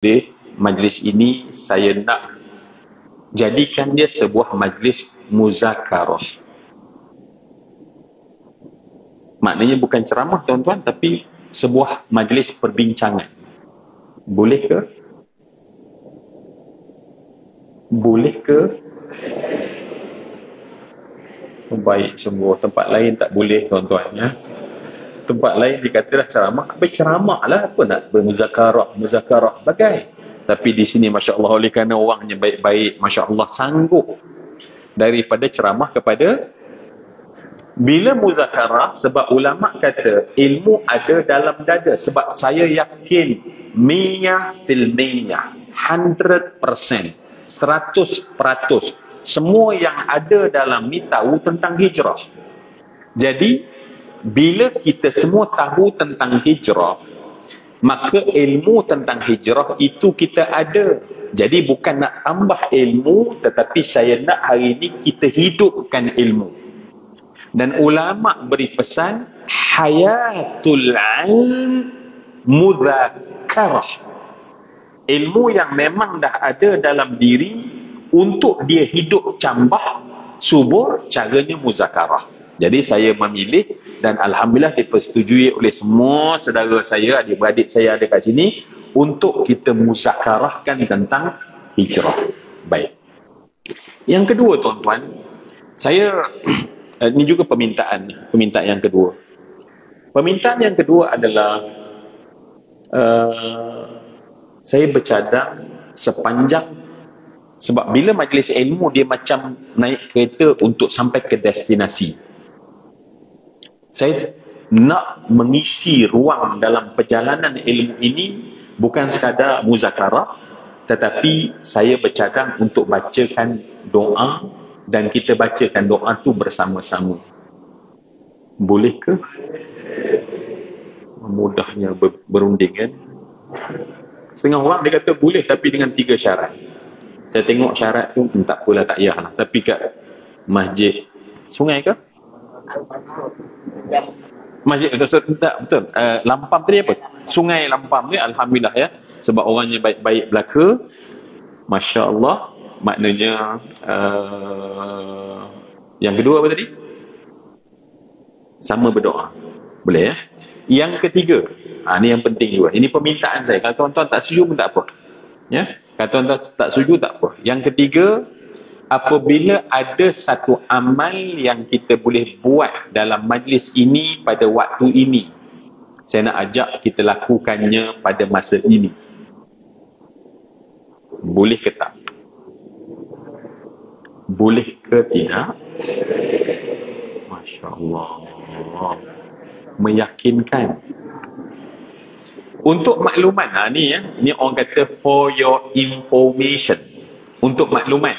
majlis ini saya nak jadikan dia sebuah majlis muzakarah. Maknanya bukan ceramah tuan-tuan, tapi sebuah majlis perbincangan. Boleh ke? Boleh ke? Baik semua. Tempat lain tak boleh tuan-tuan ya. Tempat lain dikatalah ceramah. Habis ceramah lah, apa nak bermuzakarah, muzakarah bagai. Tapi di sini Masya Allah, oleh kerana orangnya baik-baik, Masya Allah sanggup daripada ceramah kepada bila muzakarah. Sebab ulama kata ilmu ada dalam dada. Sebab saya yakin 100%, 100%, 100% semua yang ada dalam ni tahu tentang hijrah. Jadi bila kita semua tahu tentang hijrah, maka ilmu tentang hijrah itu kita ada. Jadi bukan nak tambah ilmu, tetapi saya nak hari ini kita hidupkan ilmu. Dan ulama beri pesan hayatul ilm mudzakarah. Ilmu yang memang dah ada dalam diri, untuk dia hidup cambah subur, caranya muzakarah. Jadi saya memilih dan alhamdulillah dipersetujui oleh semua saudara saya, adik-beradik saya ada kat sini, untuk kita muzakarahkan tentang hijrah. Baik. Yang kedua tuan-tuan, saya ini juga permintaan yang kedua. Permintaan yang kedua adalah saya bercadang sepanjang, sebab bila majlis ilmu dia macam naik kereta untuk sampai ke destinasi. Saya nak mengisi ruang dalam perjalanan ilmu ini bukan sekadar muzakarah, tetapi saya bercadang untuk bacakan doa dan kita bacakan doa tu bersama-sama. Boleh ke? Mudahnya berunding kan? Setengah orang dia kata boleh tapi dengan 3 syarat. Saya tengok syarat tu, tak apalah, tak payahlah. Tapi kat masjid sungai ke? Masjid tak, betul. Lampam tadi apa? Sungai Lampam ni alhamdulillah ya. Sebab orangnya baik-baik belaka. Masya Allah. Maknanya yang kedua apa tadi? Sama berdoa. Boleh ya? Yang ketiga, ni yang penting juga. Ini permintaan saya. Kalau tuan-tuan tak setuju pun tak apa. Ya? Kalau tuan-tuan tak setuju tak apa. Yang ketiga, apabila ada satu amal yang kita boleh buat dalam majlis ini pada waktu ini, saya nak ajak kita lakukannya pada masa ini. Boleh ke tak? Boleh ke tidak? Masya Allah. Meyakinkan. Untuk makluman, ni orang kata for your information. Untuk makluman.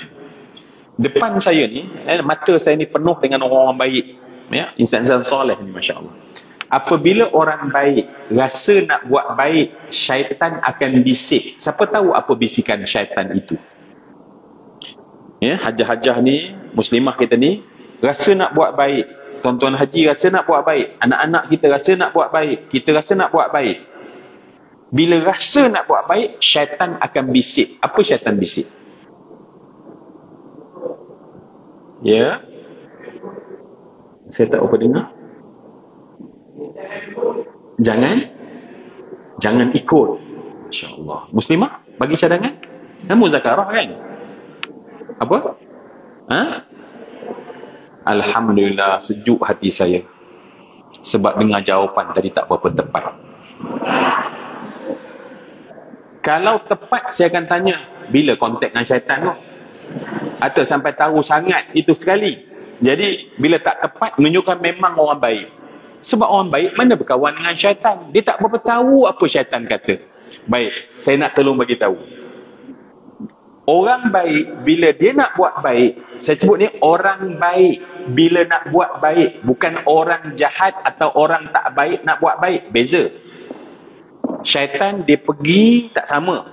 Depan saya ni, mata saya ni penuh dengan orang-orang baik. Ya, insan-insan soleh ni, Masya Allah. Apabila orang baik rasa nak buat baik, syaitan akan bisik. Siapa tahu apa bisikan syaitan itu? Ya, hajah-hajah ni, muslimah kita ni, rasa nak buat baik. Tuan-tuan haji rasa nak buat baik. Anak-anak kita rasa nak buat baik. Kita rasa nak buat baik. Bila rasa nak buat baik, syaitan akan bisik. Apa syaitan bisik? Ya? Saya tak apa dengar. Jangan ikut. InsyaAllah. Muslimah bagi cadangan? Muzakarah kan? Apa? Alhamdulillah, sejuk hati saya. Sebab dengar jawapan tadi tak berapa tepat. Kalau tepat, saya akan tanya, bila kontak dengan syaitan tu? Atau sampai tahu sangat itu sekali. Jadi, bila tak tepat, menunjukkan memang orang baik. Sebab orang baik, mana berkawan dengan syaitan? Dia tak berapa tahu apa syaitan kata. Baik, saya nak tolong bagi tahu. Orang baik, bila dia nak buat baik, saya sebut ni orang baik, bila nak buat baik. Bukan orang jahat atau orang tak baik nak buat baik. Beza. Syaitan dia pergi tak sama.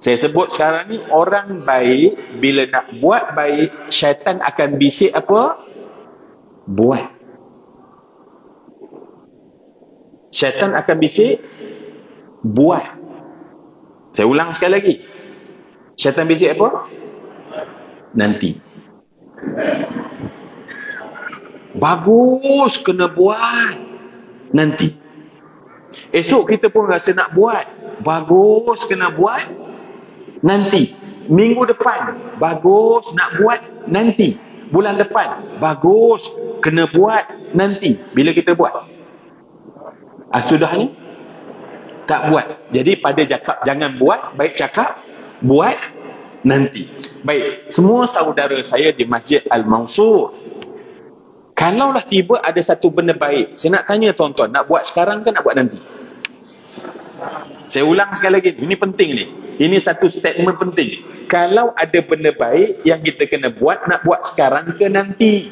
Saya sebut sekarang ni orang baik bila nak buat baik, syaitan akan bisik apa? Buat. Syaitan akan bisik buat. Saya ulang sekali lagi. Syaitan bisik apa? Nanti. Bagus, kena buat. Nanti. Esok kita pun rasa nak buat. Bagus, kena buat. Nanti. Minggu depan. Bagus, nak buat. Nanti. Bulan depan. Bagus, kena buat. Nanti. Bila kita buat? Sudahnya? Tak buat. Jadi pada cakap jangan buat, baik cakap buat nanti. Baik, semua saudara saya di Masjid Al-Mansur, kalaulah tiba ada satu benda baik, saya nak tanya tuan-tuan, nak buat sekarang ke nak buat nanti? Saya ulang sekali lagi, ini penting ni. Ini satu statement penting. Kalau ada benda baik yang kita kena buat, nak buat sekarang ke nanti?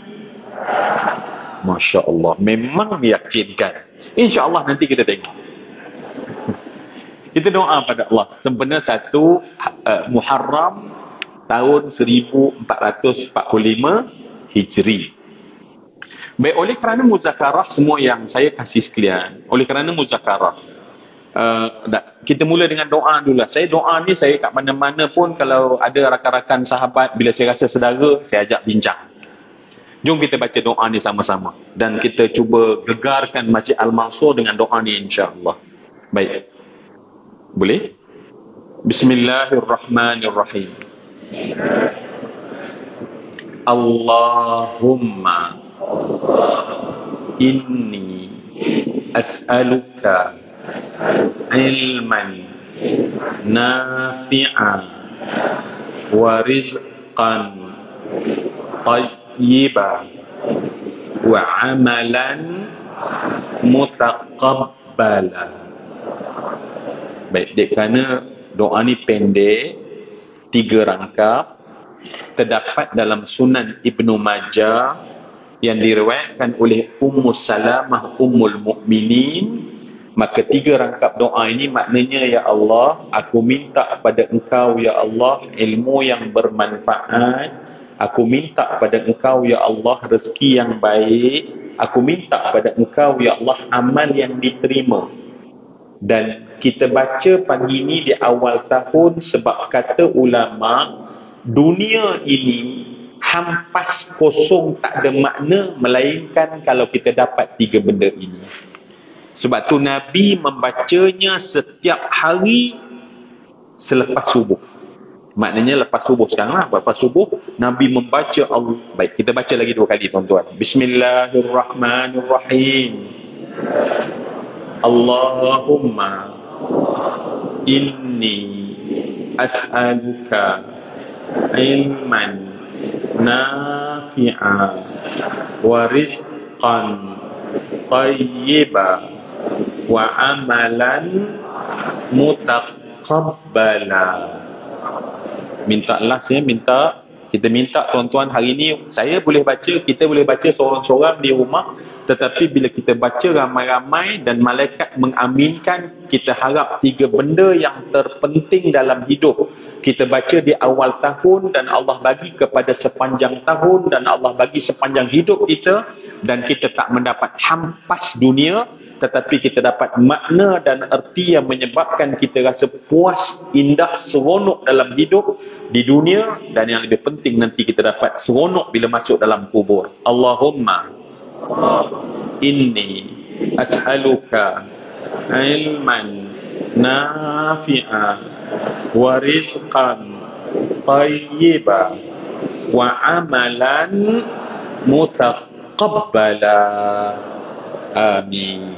Masya Allah, memang meyakinkan. Insya Allah nanti kita tengok. Kita doa pada Allah sempena 1 Muharram tahun 1445 Hijri. Baik, oleh kerana muzakarah, semua yang saya kasih sekalian, oleh kerana muzakarah, kita mula dengan doa dulu. Saya doa ni, saya kat mana-mana pun kalau ada rakan-rakan sahabat, bila saya rasa sedara, saya ajak bincang. Jom kita baca doa ni sama-sama. Dan kita cuba gegarkan Masjid Al-Mansur dengan doa ni insya-Allah. Baik. Boleh? Bismillahirrahmanirrahim. Allahumma inni as'aluka ilman nafi'an wa rizqan tayyiban wa amalan mutaqabbalan. Baik, dek kerana doa ni pendek, 3 rangkap, terdapat dalam Sunan Ibnu Majah yang diriwayatkan oleh Ummu Salamah Ummul Mukminin. Maka 3 rangkap doa ini maknanya, ya Allah, aku minta kepada Engkau ya Allah ilmu yang bermanfaat. Aku minta kepada Engkau ya Allah rezeki yang baik. Aku minta kepada Engkau ya Allah amal yang diterima. Dan kita baca pagi ini di awal tahun sebab kata ulama, dunia ini hampas kosong, tak ada makna melainkan kalau kita dapat 3 benda ini. Sebab tu Nabi membacanya setiap hari selepas subuh. Maknanya lepas subuh sekarang lah, lepas subuh Nabi membaca Allah. Baik, kita baca lagi 2 kali tuan-tuan. Bismillahirrahmanirrahim. Allahumma inni as'aluka ilman nafi'an wa rizqan tayyiban wa amalan mutaqabbalan. Minta Allah, saya minta, kita minta tuan-tuan hari ni, saya boleh baca, kita boleh baca seorang-seorang di rumah, tetapi bila kita baca ramai-ramai dan malaikat mengaminkan, kita harap 3 benda yang terpenting dalam hidup kita baca di awal tahun dan Allah bagi kepada sepanjang tahun dan Allah bagi sepanjang hidup kita, dan kita tak mendapat hampas dunia, tetapi kita dapat makna dan erti yang menyebabkan kita rasa puas, indah, seronok dalam hidup di dunia, dan yang lebih penting nanti kita dapat seronok bila masuk dalam kubur. Allahumma inni as'aluka ilman nafi'an wa rizqan tayyiban wa amalan mutaqabbala. Amin.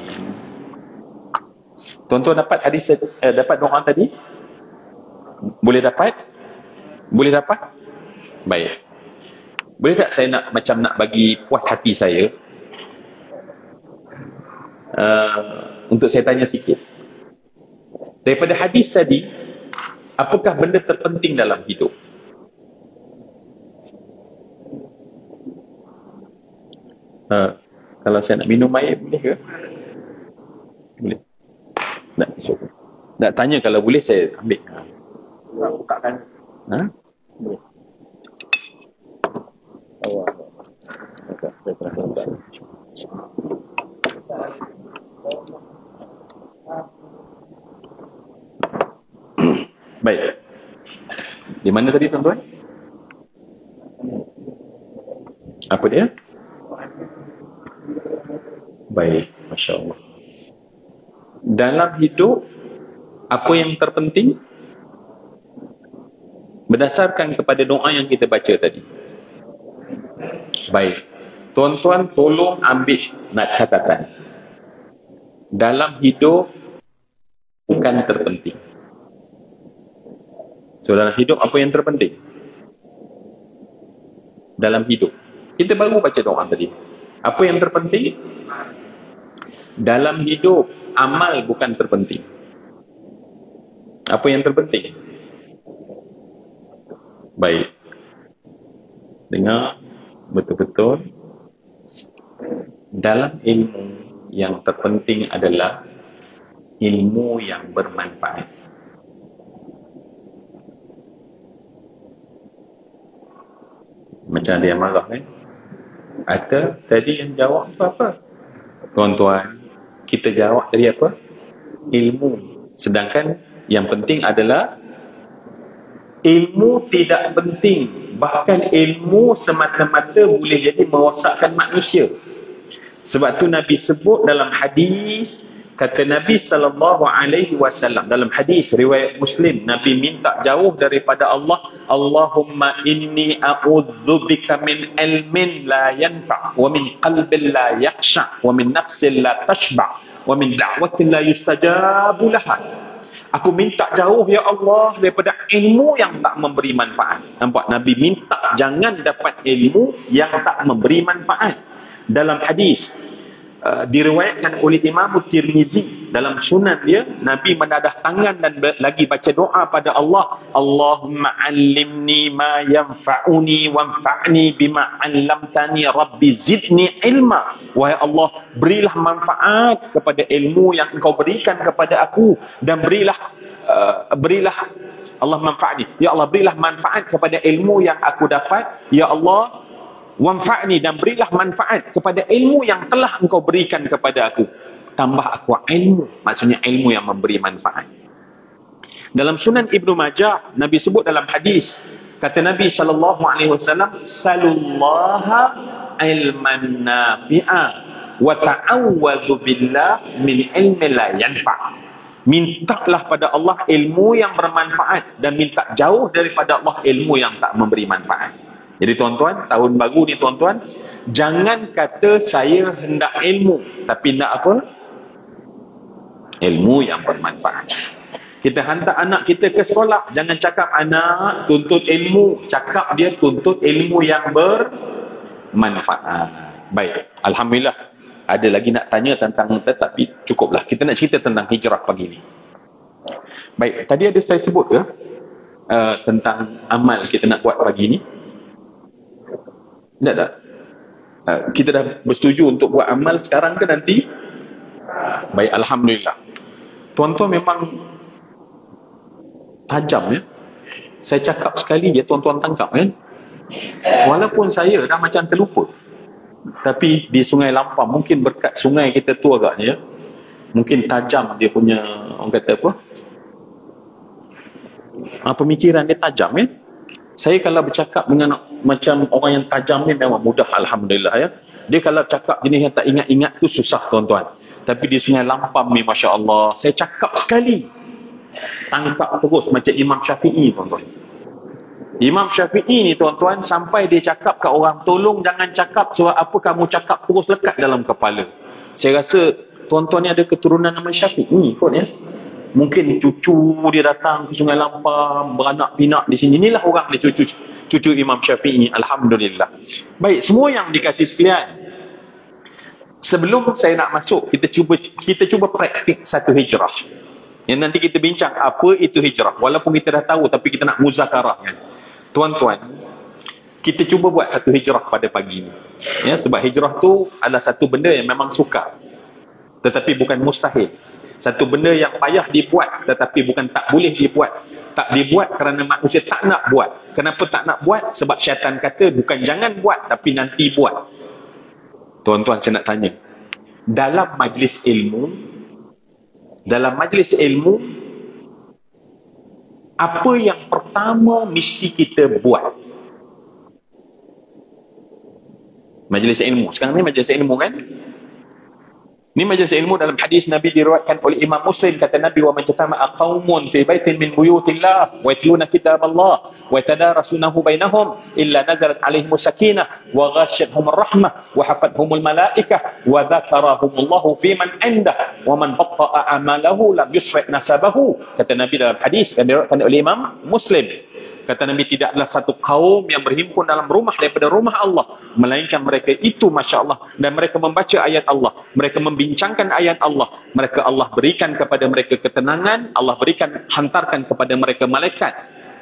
Tuan-tuan dapat hadis, dapat doa tadi? Boleh dapat? Boleh dapat? Baik. Boleh tak saya nak macam nak bagi puas hati saya? Untuk saya tanya sikit. Daripada hadis tadi, apakah benda terpenting dalam hidup? Kalau saya nak minum air, boleh ke? Boleh. Tak, nak tanya kalau boleh saya ambil. Bukakan. Ha? Boleh. Allah. Saya terasa. Baik. Di mana tadi tuan-tuan? Apa dia? Baik, Masya Allah. Dalam hidup, apa yang terpenting? Berdasarkan kepada doa yang kita baca tadi. Baik. Tuan-tuan tolong ambil nak catatan. Dalam hidup bukan terpenting. So dalam hidup apa yang terpenting? Dalam hidup. Kita baru baca doa tadi. Apa yang terpenting? Dalam hidup amal bukan terpenting. Apa yang terpenting? Baik. Dengar betul-betul. Dalam ilmu yang terpenting adalah ilmu yang bermanfaat. Macam dia marah kan? Atau tadi yang jawab apa? Tuan-tuan, kita jawab tadi apa? Ilmu. Sedangkan yang penting adalah ilmu tidak penting. Bahkan ilmu semata-mata boleh jadi merosakkan manusia. Sebab tu Nabi sebut dalam hadis, kata Nabi SAW dalam hadis riwayat Muslim, Nabi minta jauh daripada Allah, Allahumma inni a'udzubika min ilmin la yanfa' wa min qalbin la yakhsha' wa min nafsin la tashba' wa min da'watin la yustajabu laha. Aku minta jauh ya Allah daripada ilmu yang tak memberi manfaat. Nampak? Nabi minta jangan dapat ilmu yang tak memberi manfaat. Dalam hadis diriwayatkan oleh Imam Tirmizi dalam sunan dia, Nabi menadah tangan dan lagi baca doa pada Allah, Allahumma allimni ma yanfa'uni wanfa'ni bima 'allamtani rabbi zidni ilma. Wahai Allah, berilah manfaat kepada ilmu yang Engkau berikan kepada aku, dan berilah Allah manfa'ni, ya Allah berilah manfaat kepada ilmu yang aku dapat, ya Allah wanfa'ni, dan berilah manfaat kepada ilmu yang telah Engkau berikan kepada aku. Tambah aku ilmu, maksudnya ilmu yang memberi manfaat. Dalam Sunan Ibnu Majah, Nabi sebut dalam hadis, kata Nabi SAW, salullaha ilman nafi'a wa ta'awwadhu billah min ilmi la yanfa'. Mintalah pada Allah ilmu yang bermanfaat, dan minta jauh daripada Allah ilmu yang tak memberi manfaat. Jadi tuan-tuan, tahun baru ni tuan-tuan, jangan kata saya hendak ilmu, tapi nak apa? Ilmu yang bermanfaat. Kita hantar anak kita ke sekolah, jangan cakap anak tuntut ilmu, cakap dia tuntut ilmu yang bermanfaat. Baik, Alhamdulillah. Ada lagi nak tanya tentang, tapi cukuplah. Kita nak cerita tentang hijrah pagi ni. Baik, tadi ada saya sebut ke tentang amal kita nak buat pagi ni? Tak. Kita dah bersetuju untuk buat amal sekarang ke nanti? Baik, Alhamdulillah. Tuan-tuan memang tajam ya. Saya cakap sekali je tuan-tuan tangkap kan. Walaupun saya dah macam terlupa, tapi di Sungai Lampang, mungkin berkat sungai kita tu agaknya, mungkin tajam dia punya, orang kata apa, pemikiran dia tajam kan. Saya kalau bercakap dengan macam orang yang tajam ni memang mudah, Alhamdulillah ya. Dia kalau cakap jenis yang tak ingat-ingat tu susah tuan-tuan. Tapi di Sungai Lampang ni Masya Allah, saya cakap sekali tangkap terus macam Imam Syafi'i tuan-tuan. Imam Syafi'i ni tuan-tuan, sampai dia cakap kat orang, tolong jangan cakap sebab apa kamu cakap terus lekat dalam kepala. Saya rasa tuan-tuan ni ada keturunan nama Syafi'i kot ya. Mungkin cucu dia datang ke Sungai Lampang, beranak pinak di sini. Inilah orang dia, cucu Imam Syafi'i. Alhamdulillah. Baik, semua yang dikasih sekalian, sebelum saya nak masuk, kita cuba praktik satu hijrah. Yang nanti kita bincang apa itu hijrah. Walaupun kita dah tahu, tapi kita nak muzakarah kan. Tuan-tuan, kita cuba buat satu hijrah pada pagi ni. Ya, sebab hijrah tu adalah satu benda yang memang sukar, tetapi bukan mustahil. Satu benda yang payah dibuat, tetapi bukan tak boleh dibuat. Tak dibuat kerana manusia tak nak buat. Kenapa tak nak buat? Sebab syaitan kata bukan jangan buat, tapi nanti buat. Tuan-tuan, saya nak tanya, dalam majlis ilmu, apa yang pertama mesti kita buat? Majlis ilmu. Sekarang ni majlis ilmu kan? Ni majlis ilmu. Dalam hadis Nabi diriwayatkan oleh Imam Muslim, kata Nabi, wa man jatama'a qaumun fi baitin min buyutillah wa yatluna kitaballah wa yatadarasunahu bainahum illa nazalat alaihimus sakinah wa ghashiyatuhumur rahmah wa hafathumul malaikah wa dzakarahumullahu fi man indah wa man batta'a amalahu lam yusri' nasabahu. Kata Nabi dalam hadis yang diriwayatkan oleh Imam Muslim, kata Nabi, tidaklah satu kaum yang berhimpun dalam rumah daripada rumah Allah, melainkan mereka itu, Masya Allah, dan mereka membaca ayat Allah, mereka membincangkan ayat Allah, mereka Allah berikan kepada mereka ketenangan, Allah berikan, hantarkan kepada mereka malaikat,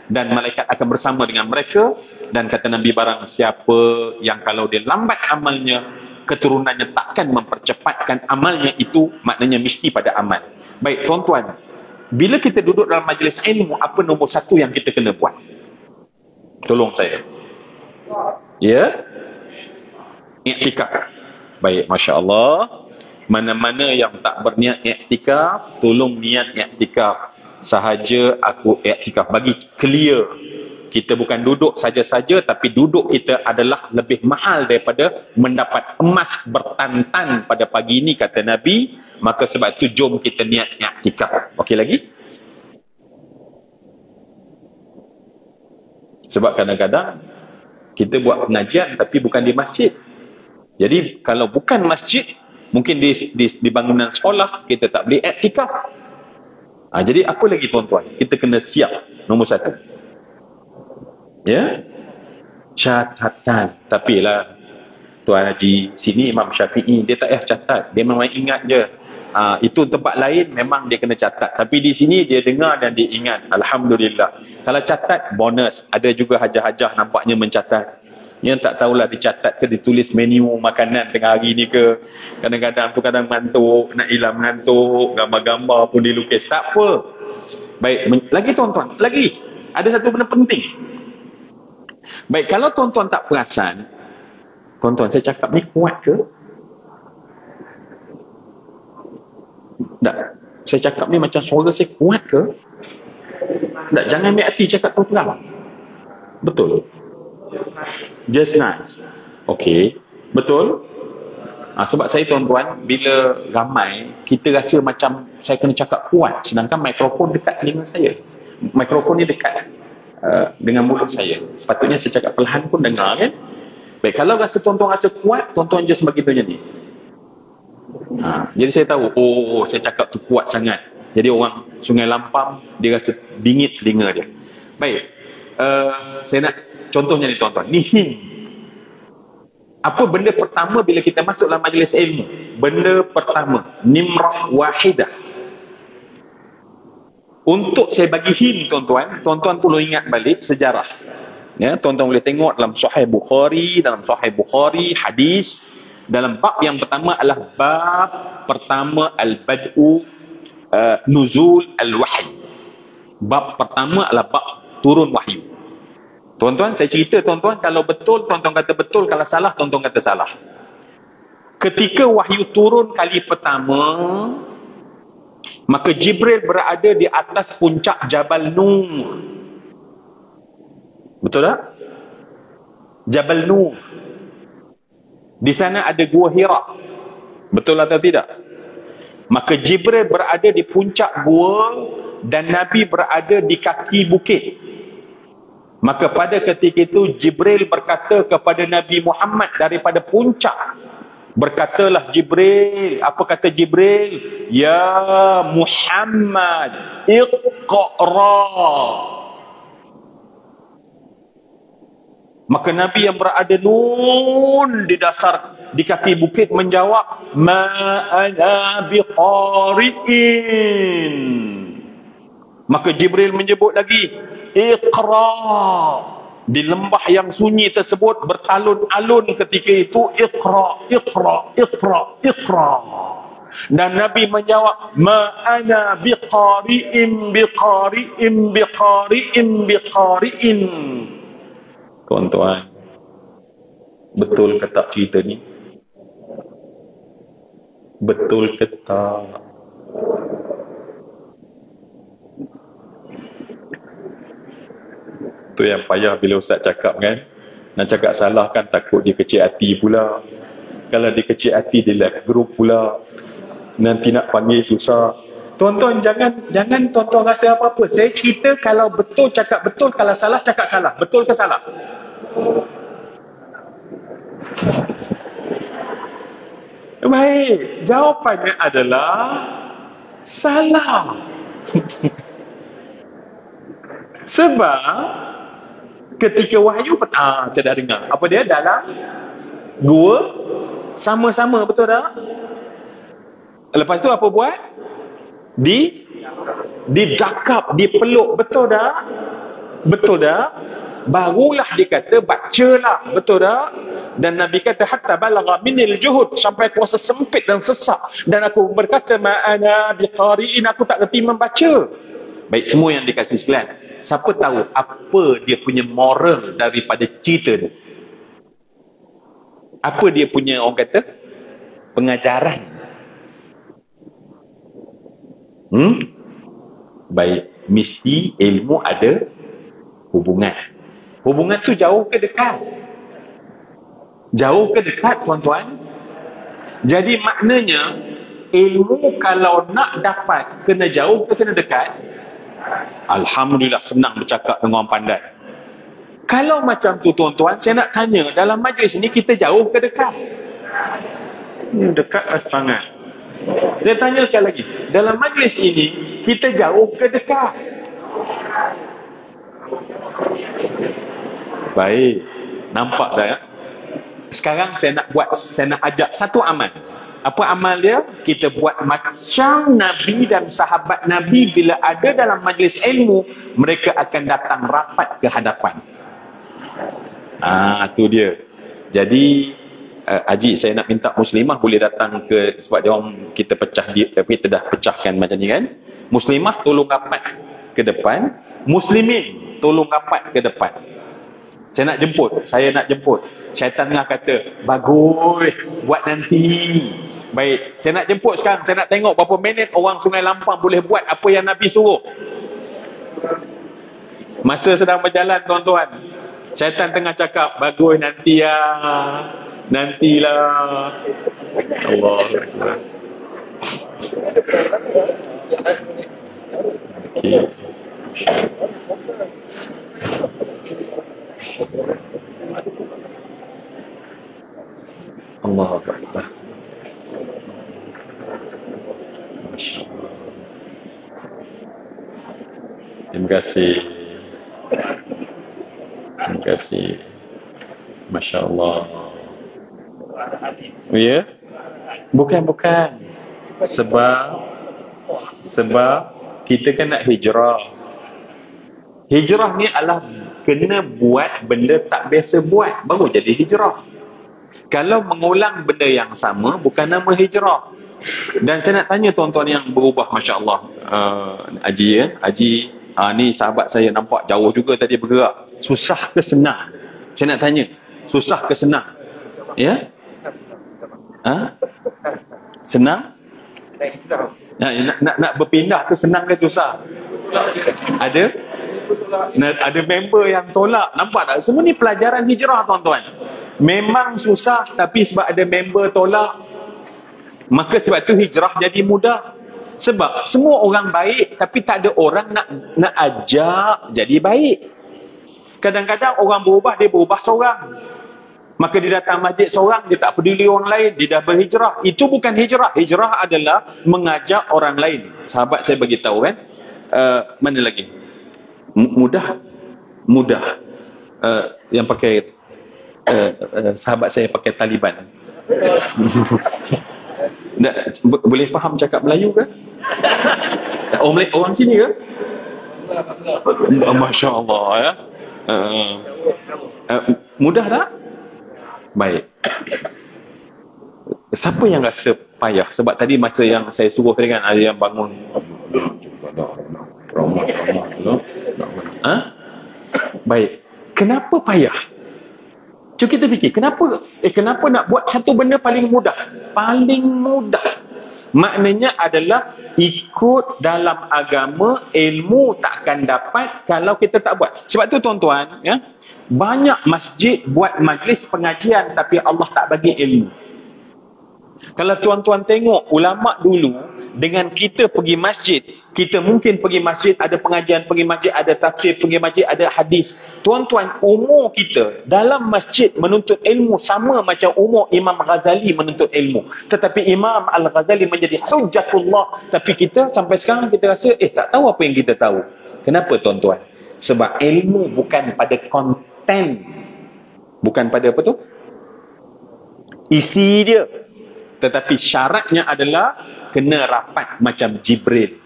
dan malaikat akan bersama dengan mereka. Dan kata Nabi, barang siapa yang kalau dia lambat amalnya, keturunannya takkan mempercepatkan amalnya itu, maknanya mesti pada amal. Baik tuan-tuan, bila kita duduk dalam majlis ilmu, apa nombor satu yang kita kena buat? Tolong saya. Ya? Iktikaf. Baik, Masya Allah. Mana-mana yang tak berniat iktikaf, tolong niat iktikaf. Sahaja aku iktikaf. Bagi clear. Kita bukan duduk saja-saja, tapi duduk kita adalah lebih mahal daripada mendapat emas bertantan pada pagi ini, kata Nabi. Maka sebab itu jom kita niat iktikaf. Okey lagi? Sebab kadang-kadang kita buat pengajian tapi bukan di masjid. Jadi kalau bukan masjid, mungkin di bangunan sekolah, kita tak boleh iktikaf. Jadi apa lagi tuan-tuan? Kita kena siap. Nombor satu. Ya? Catatan. Tapi lah, Tuan Haji, sini Imam Syafi'i, dia tak payah catat. Dia memang ingat je. Itu tempat lain memang dia kena catat, tapi di sini dia dengar dan dia ingat. Alhamdulillah. Kalau catat, bonus. Ada juga hajah-hajah nampaknya mencatat. Yang tak tahulah dicatat ke, ditulis menu makanan tengah hari ni ke. Kadang-kadang tu kadang ngantuk, nak hilang ngantuk, gambar-gambar pun dilukis. Tak apa. Baik, lagi tuan-tuan, lagi ada satu benda penting. Baik, kalau tuan-tuan tak perasan, tuan-tuan, saya cakap ni kuat ke? Tak. Saya cakap ni macam suara saya kuat ke? Tak, jangan ambil hati cakap terang. Betul? Just nice. Okey. Betul? Sebab saya tuan-tuan, bila ramai, kita rasa macam saya kena cakap kuat. Sedangkan mikrofon dekat telinga saya. Mikrofon ni dekat dengan mulut saya. Sepatutnya saya cakap perlahan pun dengar kan? Baik, kalau rasa tuan-tuan rasa kuat, tuan-tuan just begitu je ni. Jadi saya tahu, saya cakap tu kuat sangat. Jadi orang Sungai Lampam, dia rasa bingit telinga dia. Baik, saya nak contohnya ni tuan-tuan. Ni hint. Apa benda pertama bila kita masuk dalam majlis ilmu? Benda pertama, nimrah wahidah. Untuk saya bagi hint tuan-tuan, tuan-tuan tolong ingat balik sejarah. Ya, tuan-tuan boleh tengok dalam Sahih Bukhari, hadis. Dalam bab yang pertama adalah bab pertama al-bad'u nuzul al-wahyi. Bab pertama adalah bab turun wahyu. Tuan-tuan, saya cerita tuan-tuan, kalau betul, tuan-tuan kata betul, kalau salah, tuan-tuan kata salah. Ketika wahyu turun kali pertama, maka Jibril berada di atas puncak Jabal Nur. Betul tak? Jabal Nur. Di sana ada gua Hira. Betul atau tidak? Maka Jibril berada di puncak gua dan Nabi berada di kaki bukit. Maka pada ketika itu Jibril berkata kepada Nabi Muhammad daripada puncak. Berkatalah Jibril. Apa kata Jibril? Ya Muhammad, Iqra. Maka Nabi yang berada nun di dasar, di kaki bukit menjawab, Ma ana biqari'in. Maka Jibril menyebut lagi, Iqra. Di lembah yang sunyi tersebut bertalun-alun ketika itu, Iqra, Iqra, Iqra, Iqra. Dan Nabi menjawab, Ma ana biqari'in, biqari'in, biqari'in, biqari'in. Tuan-tuan, betul ke tak cerita ni? Betul ke tak? Itu yang payah bila ustaz cakap kan. Nak cakap salah kan takut dia kecil hati pula. Kalau dia kecil hati dia left group pula. Nanti nak panggil susah. Tuan-tuan jangan tuan-tuan rasa apa-apa. Saya cerita kalau betul cakap betul, kalau salah cakap salah. Betul ke salah? Baik, jawapannya adalah salah. Sebab ketika wahyu saya dah dengar. Apa dia? Dalam gua sama-sama, betul tak? Lepas tu apa buat? Didakap, dipeluk, betul tak? Betul tak? Barulah dia kata bacalah, betul tak? Dan Nabi kata hatta balagha minil juhud, sampai kuasa sempit dan sesak, dan aku berkata ma'ana biqari'in, aku tak reti membaca. Baik, semua yang dikasih sekalian, siapa tahu apa dia punya moral daripada cerita tu? Apa dia punya, orang kata, pengajaran? Baik, mesti ilmu ada hubungan. Hubungan tu jauh ke dekat? Jauh ke dekat, tuan-tuan? Jadi maknanya ilmu kalau nak dapat, kena jauh ke kena dekat? Alhamdulillah, senang bercakap dengan orang pandai. Kalau macam tu, tuan-tuan, saya nak tanya, dalam majlis ini kita jauh ke dekat? Dekat sangat. Saya tanya sekali lagi, dalam majlis ini kita jauh ke dekat? Baik, nampak dah ya? Sekarang saya nak ajak satu amal. Apa amal dia? Kita buat macam Nabi dan sahabat Nabi bila ada dalam majlis ilmu, mereka akan datang rapat ke hadapan. Tu dia. Jadi Haji, saya nak minta muslimah boleh datang ke, sebab dia orang kita kita dah pecahkan macam ni kan. Muslimah tolong rapat ke depan, muslimin tolong rapat ke depan. Saya nak jemput. Syaitan tengah kata, bagus, buat nanti. Baik, saya nak jemput sekarang. Saya nak tengok berapa minit orang Sungai Lampang boleh buat apa yang Nabi suruh. Masa sedang berjalan, tuan-tuan, syaitan tengah cakap, bagus nanti ya. Nantilah. Allah Akbar. Okay. Allah Akbar. Masya Allah. Terima kasih. Terima kasih. Masya Allah. Oh ya? Bukan. Sebab kita kan nak hijrah. Hijrah ni adalah kena buat benda tak biasa buat, baru jadi hijrah. Kalau mengulang benda yang sama, bukan nama hijrah. Dan saya nak tanya tuan-tuan yang berubah, Masya Allah, Haji ya? Haji, ni sahabat saya nampak jauh juga tadi bergerak. Susah ke senang? Saya nak tanya, susah ke senang? Ya? Senang? Nak berpindah tu senang ke susah? Ada member yang tolak. Nampak tak? Semua ni pelajaran hijrah, tuan-tuan. Memang susah, tapi sebab ada member tolak, maka sebab tu hijrah jadi mudah. Sebab semua orang baik, tapi tak ada orang nak ajak jadi baik. Kadang-kadang orang berubah, dia berubah seorang. Maka dia datang masjid seorang, dia tak peduli orang lain, dia dah berhijrah. Itu bukan hijrah. Hijrah adalah mengajak orang lain. Sahabat saya beritahu kan, mana lagi? Mudah. Yang pakai sahabat saya pakai Taliban. Boleh faham cakap Melayu ke? Orang sini ke? Masya Allah ya. Mudah tak? Baik. Siapa yang rasa payah? Sebab tadi masa yang saya suruh tadi kan, ada yang bangun baik. Kenapa payah? Cuba kita fikir, kenapa nak buat satu benda paling mudah? Paling mudah. Maknanya adalah ikut dalam agama, ilmu tak akan dapat kalau kita tak buat. Sebab tu tuan-tuan, ya, banyak masjid buat majlis pengajian tapi Allah tak bagi ilmu. Kalau tuan-tuan tengok ulama dulu dengan kita pergi masjid, kita mungkin pergi masjid, ada pengajian, pergi masjid, ada tafsir, pergi masjid, ada hadis. Tuan-tuan, umur kita dalam masjid menuntut ilmu sama macam umur Imam Ghazali menuntut ilmu. Tetapi Imam Al-Ghazali menjadi hujjatullah. Tapi kita sampai sekarang kita rasa, tak tahu apa yang kita tahu. Kenapa tuan-tuan? Sebab ilmu bukan pada konten. Bukan pada apa tu? Isi dia. Tetapi syaratnya adalah kena rapat macam Jibril.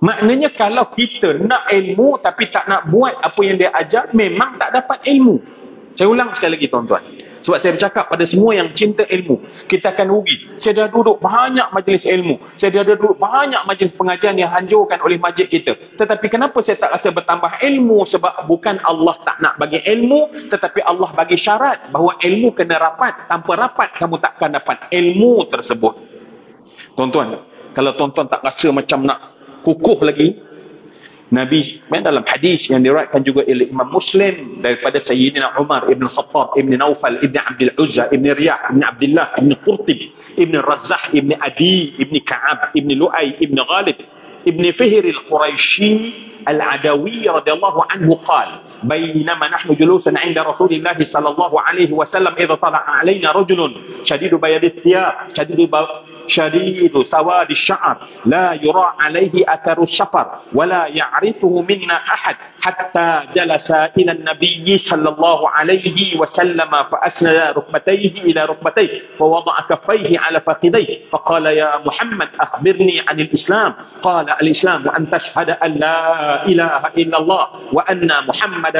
Maknanya kalau kita nak ilmu tapi tak nak buat apa yang dia ajar, memang tak dapat ilmu. Saya ulang sekali lagi tuan-tuan. Sebab saya bercakap pada semua yang cinta ilmu, kita akan rugi. Saya dah duduk banyak majlis ilmu. Saya dah duduk banyak majlis pengajian yang hancurkan oleh masjid kita. Tetapi kenapa saya tak rasa bertambah ilmu? Sebab bukan Allah tak nak bagi ilmu, tetapi Allah bagi syarat bahawa ilmu kena rapat. Tanpa rapat, kamu takkan dapat ilmu tersebut. Tuan-tuan, kalau tuan-tuan tak rasa macam nak kukuh lagi, Nabi dalam hadis yang diriwayatkan juga oleh Imam Muslim daripada Sayyidina Umar ibn Khattab ibn Naufal ibn Abdul Uzza ibn Riyah ibn Abdullah ibn Qurtib ibn Razzah ibn Adi ibn Ka'ab ibn Lu'ay ibn Ghalib ibn Fihr al-Quraishi al-Adawi radhiyallahu anhu qala بينما نحن جلوس عند رسول الله صلى الله عليه وسلم إذا طلع علينا رجل شديد بياض الثياب شديد سواد الشعر لا يرى عليه أثر السفر ولا يعرفه منا أحد حتى جلس إلى النبي صلى الله عليه وسلم فأسند ركبتيه إلى ركبتيه فوضع كفيه على فخذيه فقال يا محمد أخبرني عن الإسلام قال الإسلام أن تشهد أن لا إله إلا الله وأن محمدا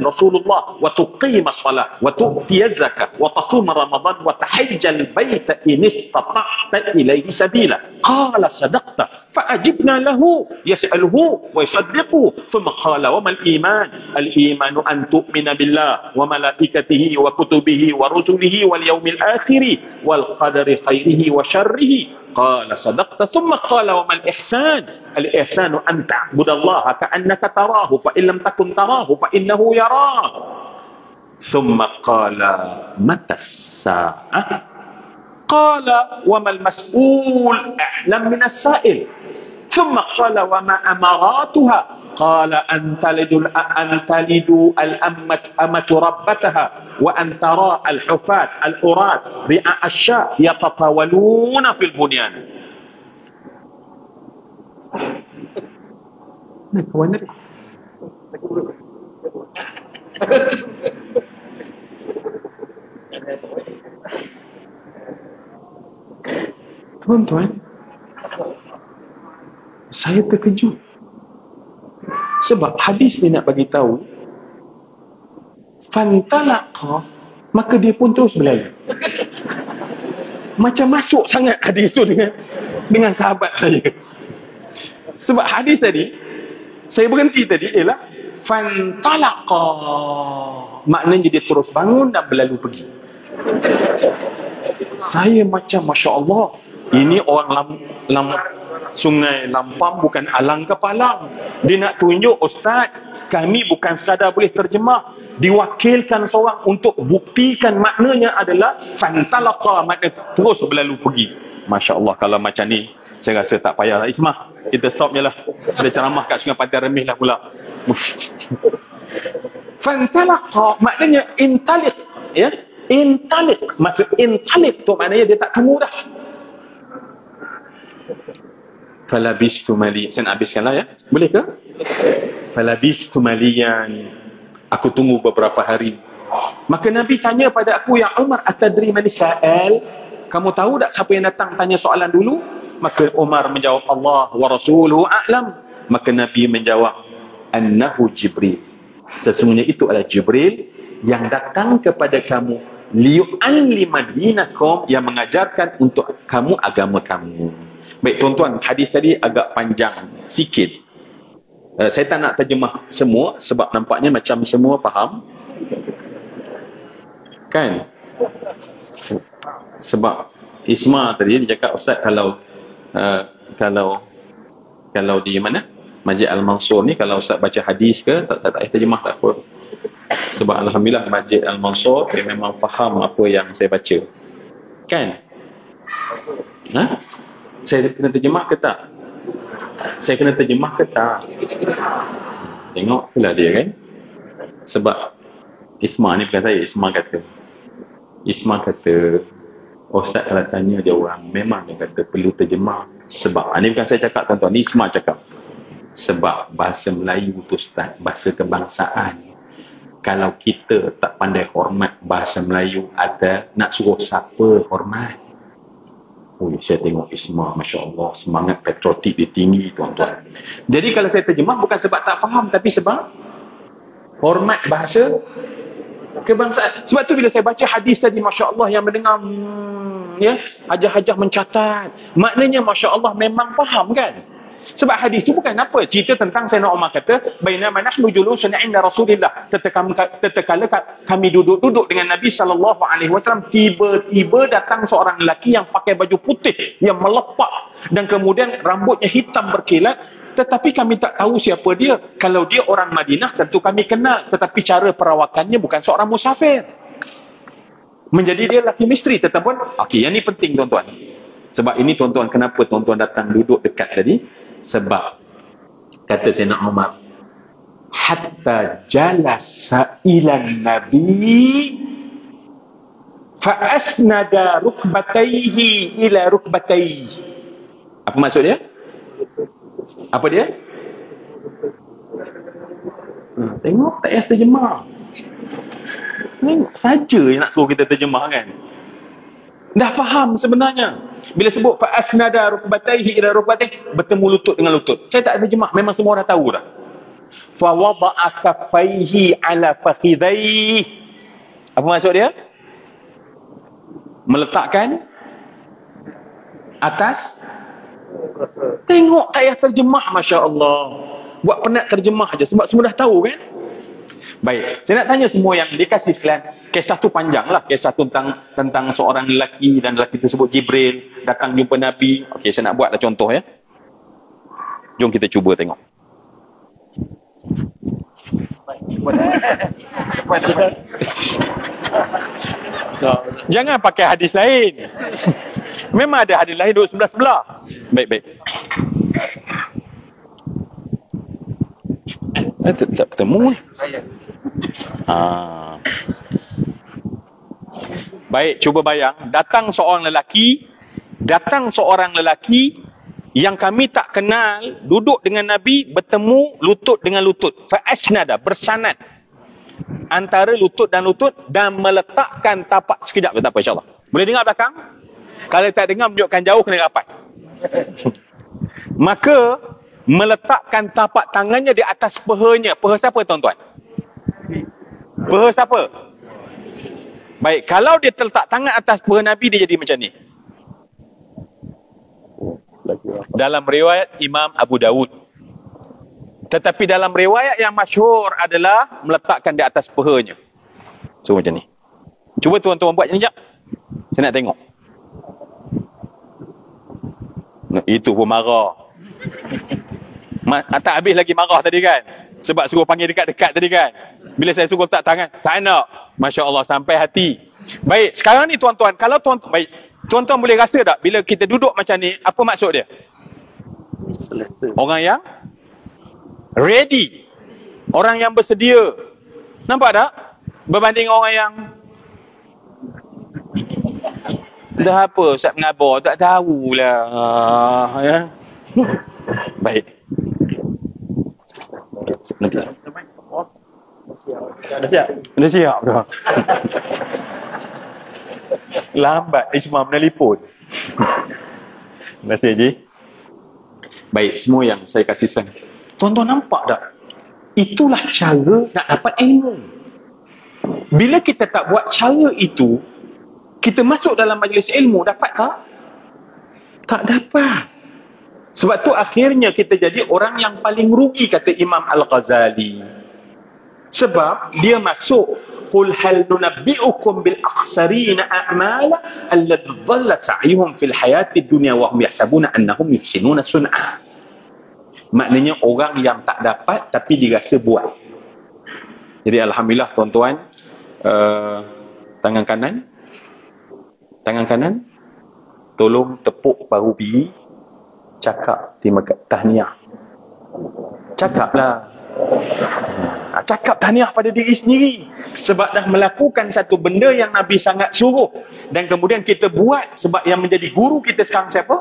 رسول الله وتقيم الصلاة وتؤتي الزكاة وتصوم رمضان وتحج البيت إن استطعت إليه سبيلا قال صدقت فأجبنا له يسأله ويصدقه ثم قال وما الإيمان أن تؤمن بالله وملائكته وكتبه ورسله واليوم الآخر والقدر خيره وشره قال صدقت ثم قال وما الإحسان أن تعبد الله كأنك تراه فإن لم تكن تراه فإنه يراك ثم قال متى الساعة قال وما المسؤول أعلم من السائل ثم قال وما أمراتها قال أن تلد الأمة ربتها وأن ترى الحفاة العراة رعاء الشاة يتطاولون في البنيان. Tuan-tuan, saya terkejut. Sebab hadis ni nak bagi tahu, fantalaqa, maka dia pun terus berlalu. Macam masuk sangat hadis tu dengan sahabat saya. Sebab hadis tadi, saya berhenti tadi ialah fantalaqa, maknanya dia terus bangun dan berlalu pergi. Saya macam Masya Allah, ini orang Sungai Lampang bukan alang kepalang. Dia nak tunjuk, Ustaz, kami bukan sekadar boleh terjemah, diwakilkan seorang untuk buktikan maknanya adalah fantalaqa, makna terus berlalu pergi. Masya Allah, kalau macam ni saya rasa tak payahlah Ismah, kita stop je lah. Ada ceramah kat Sungai Padang Remih lah pula. Fantalaqa maknanya intaliq, ya, intaliq. Maksud intaliq tu maknanya dia tak tunggu dah. Falabistu maliyan. Saya nak habiskanlah, ya, boleh ke? Falabistu maliyan, aku tunggu beberapa hari. Maka Nabi tanya pada aku, ya Umar, atadri man sa'al, kamu tahu tak siapa yang datang tanya soalan dulu? Maka Umar menjawab, Allah wa rasuluhu a'lam. Maka Nabi menjawab, annahu Jibril, sesungguhnya itu adalah Jibril yang datang kepada kamu, liyu'allima dinakum, yang mengajarkan untuk kamu agama kamu. Baik tuan-tuan, hadis tadi agak panjang sikit. Saya tak nak terjemah semua sebab nampaknya macam semua faham. Kan? Sebab Isma tadi dia cakap, Ustaz, kalau di mana Masjid Al-Mansur ni, kalau Ustaz baca hadis ke tak payah terjemah, tak apa. Sebab Alhamdulillah Masjid Al-Mansur dia memang faham apa yang saya baca, kan? Saya kena terjemah ke tak? Saya kena terjemah ke tak? Tengok pula dia, kan? Sebab Isma ni bukan saya. Isma kata, Ustaz kalau tanya dia orang, memang dia kata perlu terjemah. Sebab ni bukan saya cakap, tuan-tuan, ni Isma cakap. Sebab bahasa Melayu tu, Ustaz, bahasa kebangsaan. Kalau kita tak pandai hormat bahasa Melayu, ada nak suruh siapa hormat? Saya tengok Isma, Masya Allah, semangat patriotik dia tinggi, tuan-tuan. Jadi kalau saya terjemah, bukan sebab tak faham, tapi sebab hormat bahasa kebangsaan. Sebab tu bila saya baca hadis tadi, Masya Allah, yang mendengar hajah-hajah mencatat, maknanya Masya Allah memang faham, kan? Sebab hadis tu bukan apa, cerita tentang Sayyidina Umar kata, bainama nahnu julusun 'inda Rasulillah, tatkala kami duduk dengan Nabi SAW, tiba-tiba datang seorang lelaki yang pakai baju putih yang melepak dan kemudian rambutnya hitam berkilat, tetapi kami tak tahu siapa dia. Kalau dia orang Madinah tentu kami kenal, tetapi cara perawakannya bukan seorang musafir. Menjadi dia lelaki misteri, tetapi okey, yang ni penting, tuan-tuan. Sebab ini, tuan-tuan, kenapa tuan-tuan datang duduk dekat tadi? Sebab kata Sayyidina Umar, hatta jalasa ilan Nabi fa asnada rukbatayhi ila rukbatayhi. Apa maksud dia? Apa dia? Tengok, tak payah terjemah. Tengok saja yang nak suruh kita terjemah, kan? Dah faham sebenarnya. Bila sebut fa asnada rukbatayhi ila rukbatayhi, bertemu lutut dengan lutut. Saya tak terjemah, memang semua orang tahu dah. Fa wada'a kaffaihi ala fakhidhaihi. Apa maksud dia? Meletakkan atas. Tengok, tak payah terjemah, Masya Allah. Buat penat terjemah aja, sebab semua dah tahu, kan? Baik, saya nak tanya semua yang dikasih sekalian. Kisah tu panjang lah. Kisah tu tentang seorang lelaki, dan lelaki tersebut Jibril datang jumpa Nabi. Okey, saya nak buatlah contoh, ya. Jom kita cuba tengok. Jangan pakai hadis lain. Memang ada hadis lain duduk sebelah-sebelah. Baik. Tak bertemu. Baik, cuba bayang. Datang seorang lelaki yang kami tak kenal, duduk dengan Nabi, bertemu lutut dengan lutut. Fa'asnada, bersanad antara lutut dan lutut, dan meletakkan tapak. Sekejap, tak apa, insyaAllah. Boleh dengar belakang? Kalau tak dengar, menunjukkan jauh, kena rapat. Maka meletakkan tapak tangannya di atas pehanya. Peha siapa, tuan-tuan? Peha siapa? Baik, kalau dia terletak tangan atas peha Nabi, dia jadi macam ni. Dalam riwayat Imam Abu Dawud. Tetapi dalam riwayat yang masyhur adalah meletakkan di atas pehanya. So macam ni. Cuba tuan-tuan buat sekejap. Saya nak tengok. Itu pun marah. Tak habis lagi marah tadi, kan? Sebab suruh panggil dekat-dekat tadi, kan? Bila saya suruh letak tangan, tak nak. Masya Allah, sampai hati. Baik, sekarang ni tuan-tuan, kalau tuan-tuan, baik, tuan-tuan boleh rasa tak bila kita duduk macam ni, apa maksud dia? Orang yang ready. Orang yang bersedia. Nampak tak? Berbanding orang yang dah apa, Ustaz mengabar, tak tahulah. Ya. Baik. Nanti. Dah siap dah. Lambat Isma menelpon. Terima kasih, Haji. Baik, semua yang saya kasih sekarang. Tuan-tuan nampak tak? Itulah cara nak dapat ilmu. Bila kita tak buat cara itu, kita masuk dalam majlis ilmu, dapat tak? Tak dapat. Sebab tu akhirnya kita jadi orang yang paling rugi, kata Imam Al-Ghazali. Sebab dia masuk qul hal nunabbi'ukum bil akhsarina a'mala alladhi dhalla sa'yuhum fil hayatid dunya wa hum yahsabuna annahum yuhsinuna sun'a. Maknanya orang yang tak dapat tapi dirasa buat. Jadi alhamdulillah tuan-tuan, tangan kanan tolong tepuk bahu bini, cakap terima kasih, tahniah. Cakaplah. Cakap tahniah pada diri sendiri sebab dah melakukan satu benda yang Nabi sangat suruh, dan kemudian kita buat. Sebab yang menjadi guru kita sekarang siapa?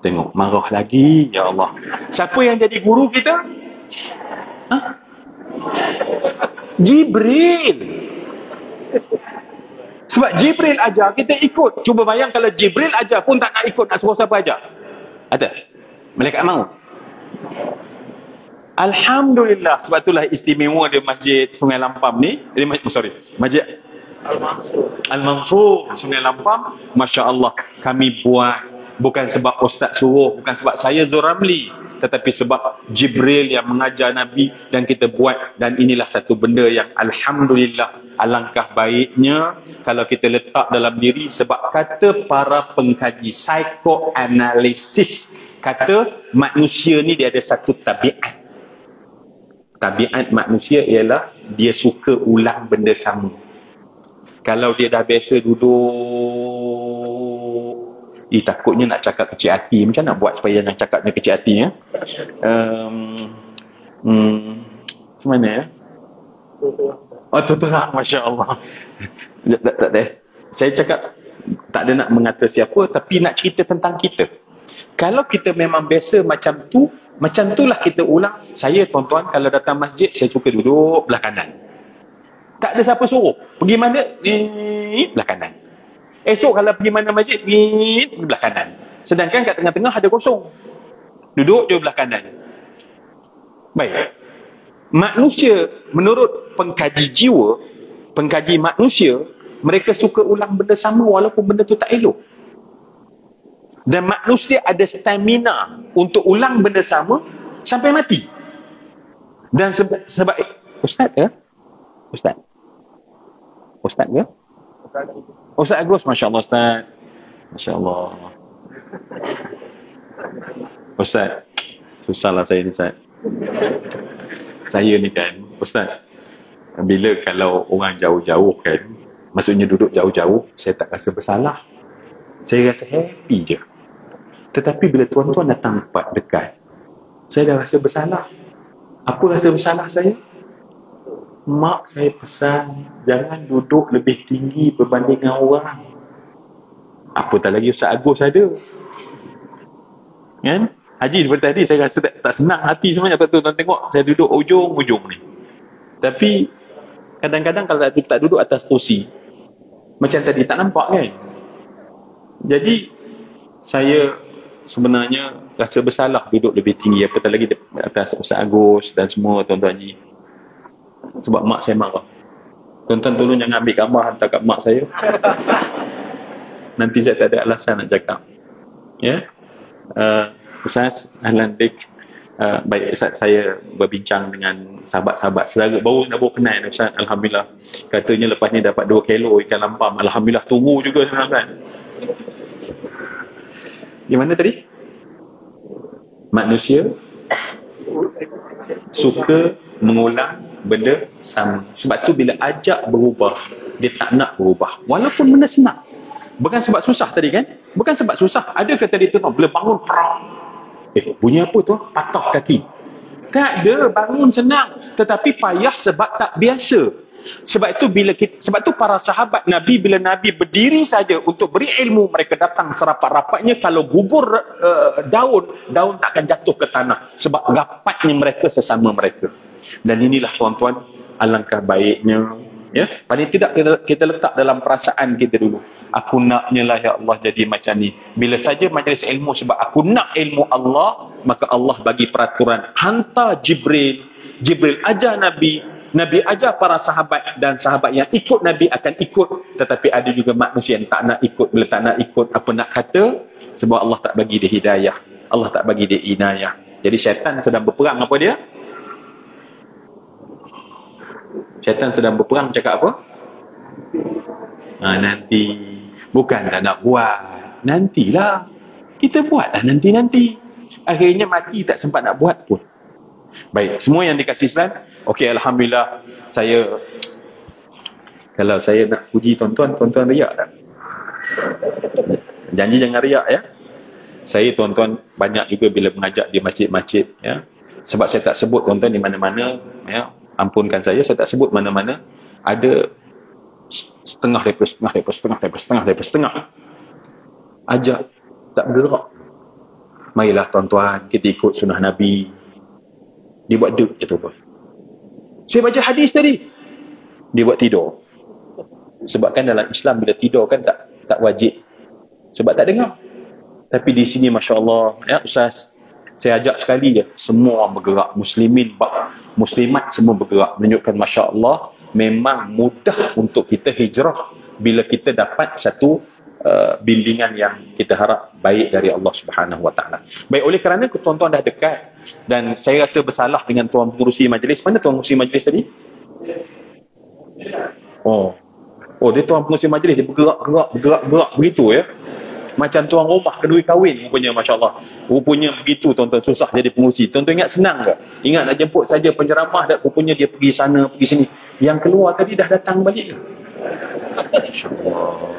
Tengok, marah lagi. Ya Allah, siapa yang jadi guru kita? Jibril. Sebab Jibril ajar, kita ikut. Cuba bayang kalau Jibril ajar pun tak nak ikut, nak suruh siapa ajar? Ada? Malaikat maut. Alhamdulillah. Sebab itulah istimewa dia Masjid Sungai Lampam ni. Masjid Al-Mansur Sungai Lampam. Masya Allah, kami buat. Bukan sebab Ustaz suruh, bukan sebab saya Zul Ramli, tetapi sebab Jibril yang mengajar Nabi dan kita buat. Dan inilah satu benda yang alhamdulillah, alangkah baiknya kalau kita letak dalam diri. Sebab kata para pengkaji psikoanalisis, kata manusia ni dia ada satu tabiat. Tabiat manusia ialah dia suka ulang benda sama. Kalau dia dah biasa duduk, takutnya nak cakap kecil hati. Macam nak buat supaya nak cakapnya kecil hati, ya? Macam mana, ya? Tuturang, Masya Allah. Tak. Saya cakap tak ada nak mengata siapa, tapi nak cerita tentang kita. Kalau kita memang biasa macam tu, macam itulah kita ulang. Saya, tuan-tuan, kalau datang masjid, saya suka duduk belah kanan. Tak ada siapa suruh. Pergi mana? Belah kanan. Esok kalau pergi mana masjid, pergi belah kanan. Sedangkan kat tengah-tengah ada kosong. Duduk je belah kanan. Baik. Manusia, menurut pengkaji jiwa, pengkaji manusia, mereka suka ulang benda sama walaupun benda tu tak elok. Dan manusia ada stamina untuk ulang benda sama sampai mati. Dan sebab Ustaz ke? Ustaz ke? Ustaz Agus, Masya Allah Ustaz. Masya Allah. Ustaz, susahlah saya ni Ustaz. Saya ni kan, Ustaz, bila kalau orang jauh-jauh kan, maksudnya duduk jauh-jauh, saya tak rasa bersalah. Saya rasa happy je. Tetapi bila tuan-tuan datang tempat dekat, saya dah rasa bersalah. Apa rasa bersalah saya? Mak saya pesan, jangan duduk lebih tinggi berbanding dengan orang. Apatah lagi Ustaz Agus ada. Kan? Haji, daripada tadi saya rasa tak senang hati sebenarnya. Tuan-tuan tengok, saya duduk ujung-ujung ni. Tapi, kadang-kadang kalau tak duduk atas kursi, macam tadi tak nampak kan? Jadi, saya sebenarnya rasa bersalah duduk lebih tinggi. Apatah lagi atas Ustaz Agus dan semua tuan-tuan ni. Sebab mak saya marah. Tuan-tuan tolong jangan ambil gambar hantar kat mak saya. Nanti saya tak ada alasan nak cakap. Ya. Ustaz, ahlan bik. Baik Ustaz, saya berbincang dengan sahabat-sahabat saudara baru kenal Ustaz. Alhamdulillah. Katanya lepas ni dapat 2 kilo ikan lampam. Alhamdulillah, tunggu juga Ustaz. Gimana tadi? Manusia suka mengulang benda sama. Sebab tu bila ajak berubah, dia tak nak berubah. Walaupun benda senang. Bukan sebab susah tadi kan? Bukan sebab susah. Ada kata dia tu, bila bangun, perang. Bunyi apa tu? Patah kaki. Tak ada, bangun senang. Tetapi payah sebab tak biasa. Sebab itu para sahabat Nabi, bila Nabi berdiri saja untuk beri ilmu, mereka datang serapat-rapatnya. Kalau gugur daun tak akan jatuh ke tanah. Sebab rapatnya mereka sesama mereka. Dan inilah tuan-tuan, alangkah baiknya, ya, paling tidak kita letak dalam perasaan kita dulu. Aku naknya lah ya Allah jadi macam ni. Bila saja majlis ilmu sebab aku nak ilmu Allah, maka Allah bagi peraturan. Hantar Jibril ajar Nabi ajar para sahabat, dan sahabat yang ikut Nabi akan ikut. Tetapi ada juga manusia yang tak nak ikut. Bila tak nak ikut, apa nak kata? Sebab Allah tak bagi dia hidayah, Allah tak bagi dia inayah. Jadi syaitan sedang berperang apa dia? Syaitan sedang berperang cakap apa? Nanti. Bukan tak nak buat. Nantilah. Kita buatlah nanti-nanti. Akhirnya mati tak sempat nak buat pun. Baik, semua yang dikasih Islam. Okey, Alhamdulillah. Kalau saya nak puji tuan-tuan riak tak? Janji jangan riak ya. Saya tuan-tuan banyak juga bila mengajar di masjid-masjid ya. Sebab saya tak sebut tuan-tuan di mana-mana ya. Ampunkan saya tak sebut mana-mana. Ada setengah daripada setengah. Ajak tak bergerak. Marilah tuan-tuan, kita ikut sunnah Nabi. Dia buat duk je tu. Saya baca hadis tadi. Dia buat tidur. Sebab kan dalam Islam bila tidur kan tak wajib. Sebab tak dengar. Tapi di sini masya-Allah ya Ustaz, saya ajak sekali je semua orang bergerak, muslimat semua bergerak, menunjukkan masya-Allah memang mudah untuk kita hijrah bila kita dapat satu bimbingan yang kita harap baik dari Allah Subhanahu Wa Taala. Baik, oleh kerana tuan-tuan dah dekat dan saya rasa bersalah dengan tuan pengurusi majlis. Mana tuan pengurusi majlis tadi? Oh, dia tuan pengurusi majlis, dia bergerak begitu ya. Macam tuan rumah kedua kahwin rupanya, masya-Allah. Rupanya begitu tuan-tuan, susah jadi pengurusi. Tuan-tuan ingat senang ke? Ingat nak jemput saja penceramah dan rupanya dia pergi sana, pergi sini. Yang keluar tadi dah datang balik ke? Masya-Allah.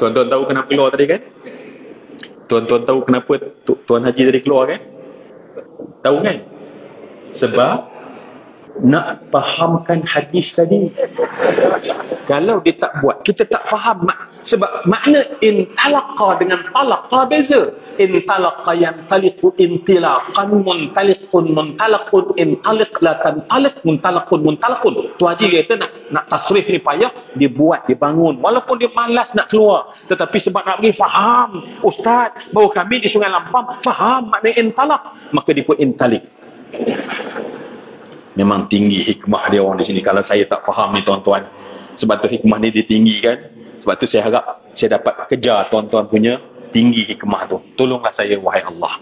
Tuan-tuan tahu kenapa keluar tadi kan? Tuan-tuan tahu kenapa Tuan Haji tadi keluar kan? Tahu kan? Sebab nak fahamkan hadis tadi. Kalau dia tak buat, kita tak faham. Sebab makna intalaqa dengan talaqa beza. Intalaqa yantaliqu intilaqan, muntaliqun muntalaqun, intaliq la tantaliq, muntalaqun. Tu Haji kata nak tasrif ni payah, dia buat, dia bangun. Walaupun dia malas nak keluar. Tetapi sebab nak pergi faham. Ustaz, baru kami di Sungai Lampang, faham makna intalaq. Maka dia pun intaliq. Memang tinggi hikmah dia orang di sini. Kalau saya tak faham ni tuan-tuan. Sebab tu hikmah ni ditinggikan. Sebab tu saya harap saya dapat kejar tuan-tuan punya tinggi hikmah tu. Tolonglah saya wahai Allah.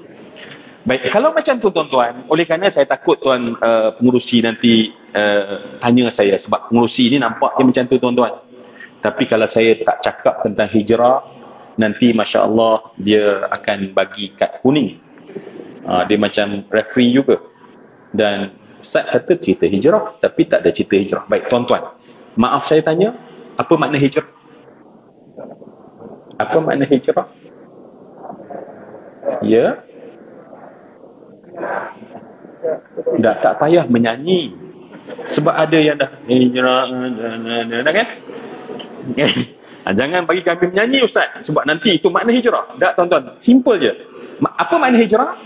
Baik, kalau macam tu tuan-tuan, oleh kerana saya takut tuan pengurusi nanti tanya saya. Sebab pengurusi ni nampak dia macam tu tuan-tuan. Tapi kalau saya tak cakap tentang hijrah, nanti masya-Allah dia akan bagi kad kuning. Dia macam referee juga. Dan Ustaz kata cerita hijrah, tapi tak ada cerita hijrah. Baik, tuan-tuan. Maaf saya tanya, apa makna hijrah? Apa makna hijrah? Ya? Dah tak payah menyanyi. Sebab ada yang dah hijrah, kan? Jangan bagi kami menyanyi Ustaz. Sebab nanti itu makna hijrah. Tak tuan-tuan, simple je. Apa makna hijrah?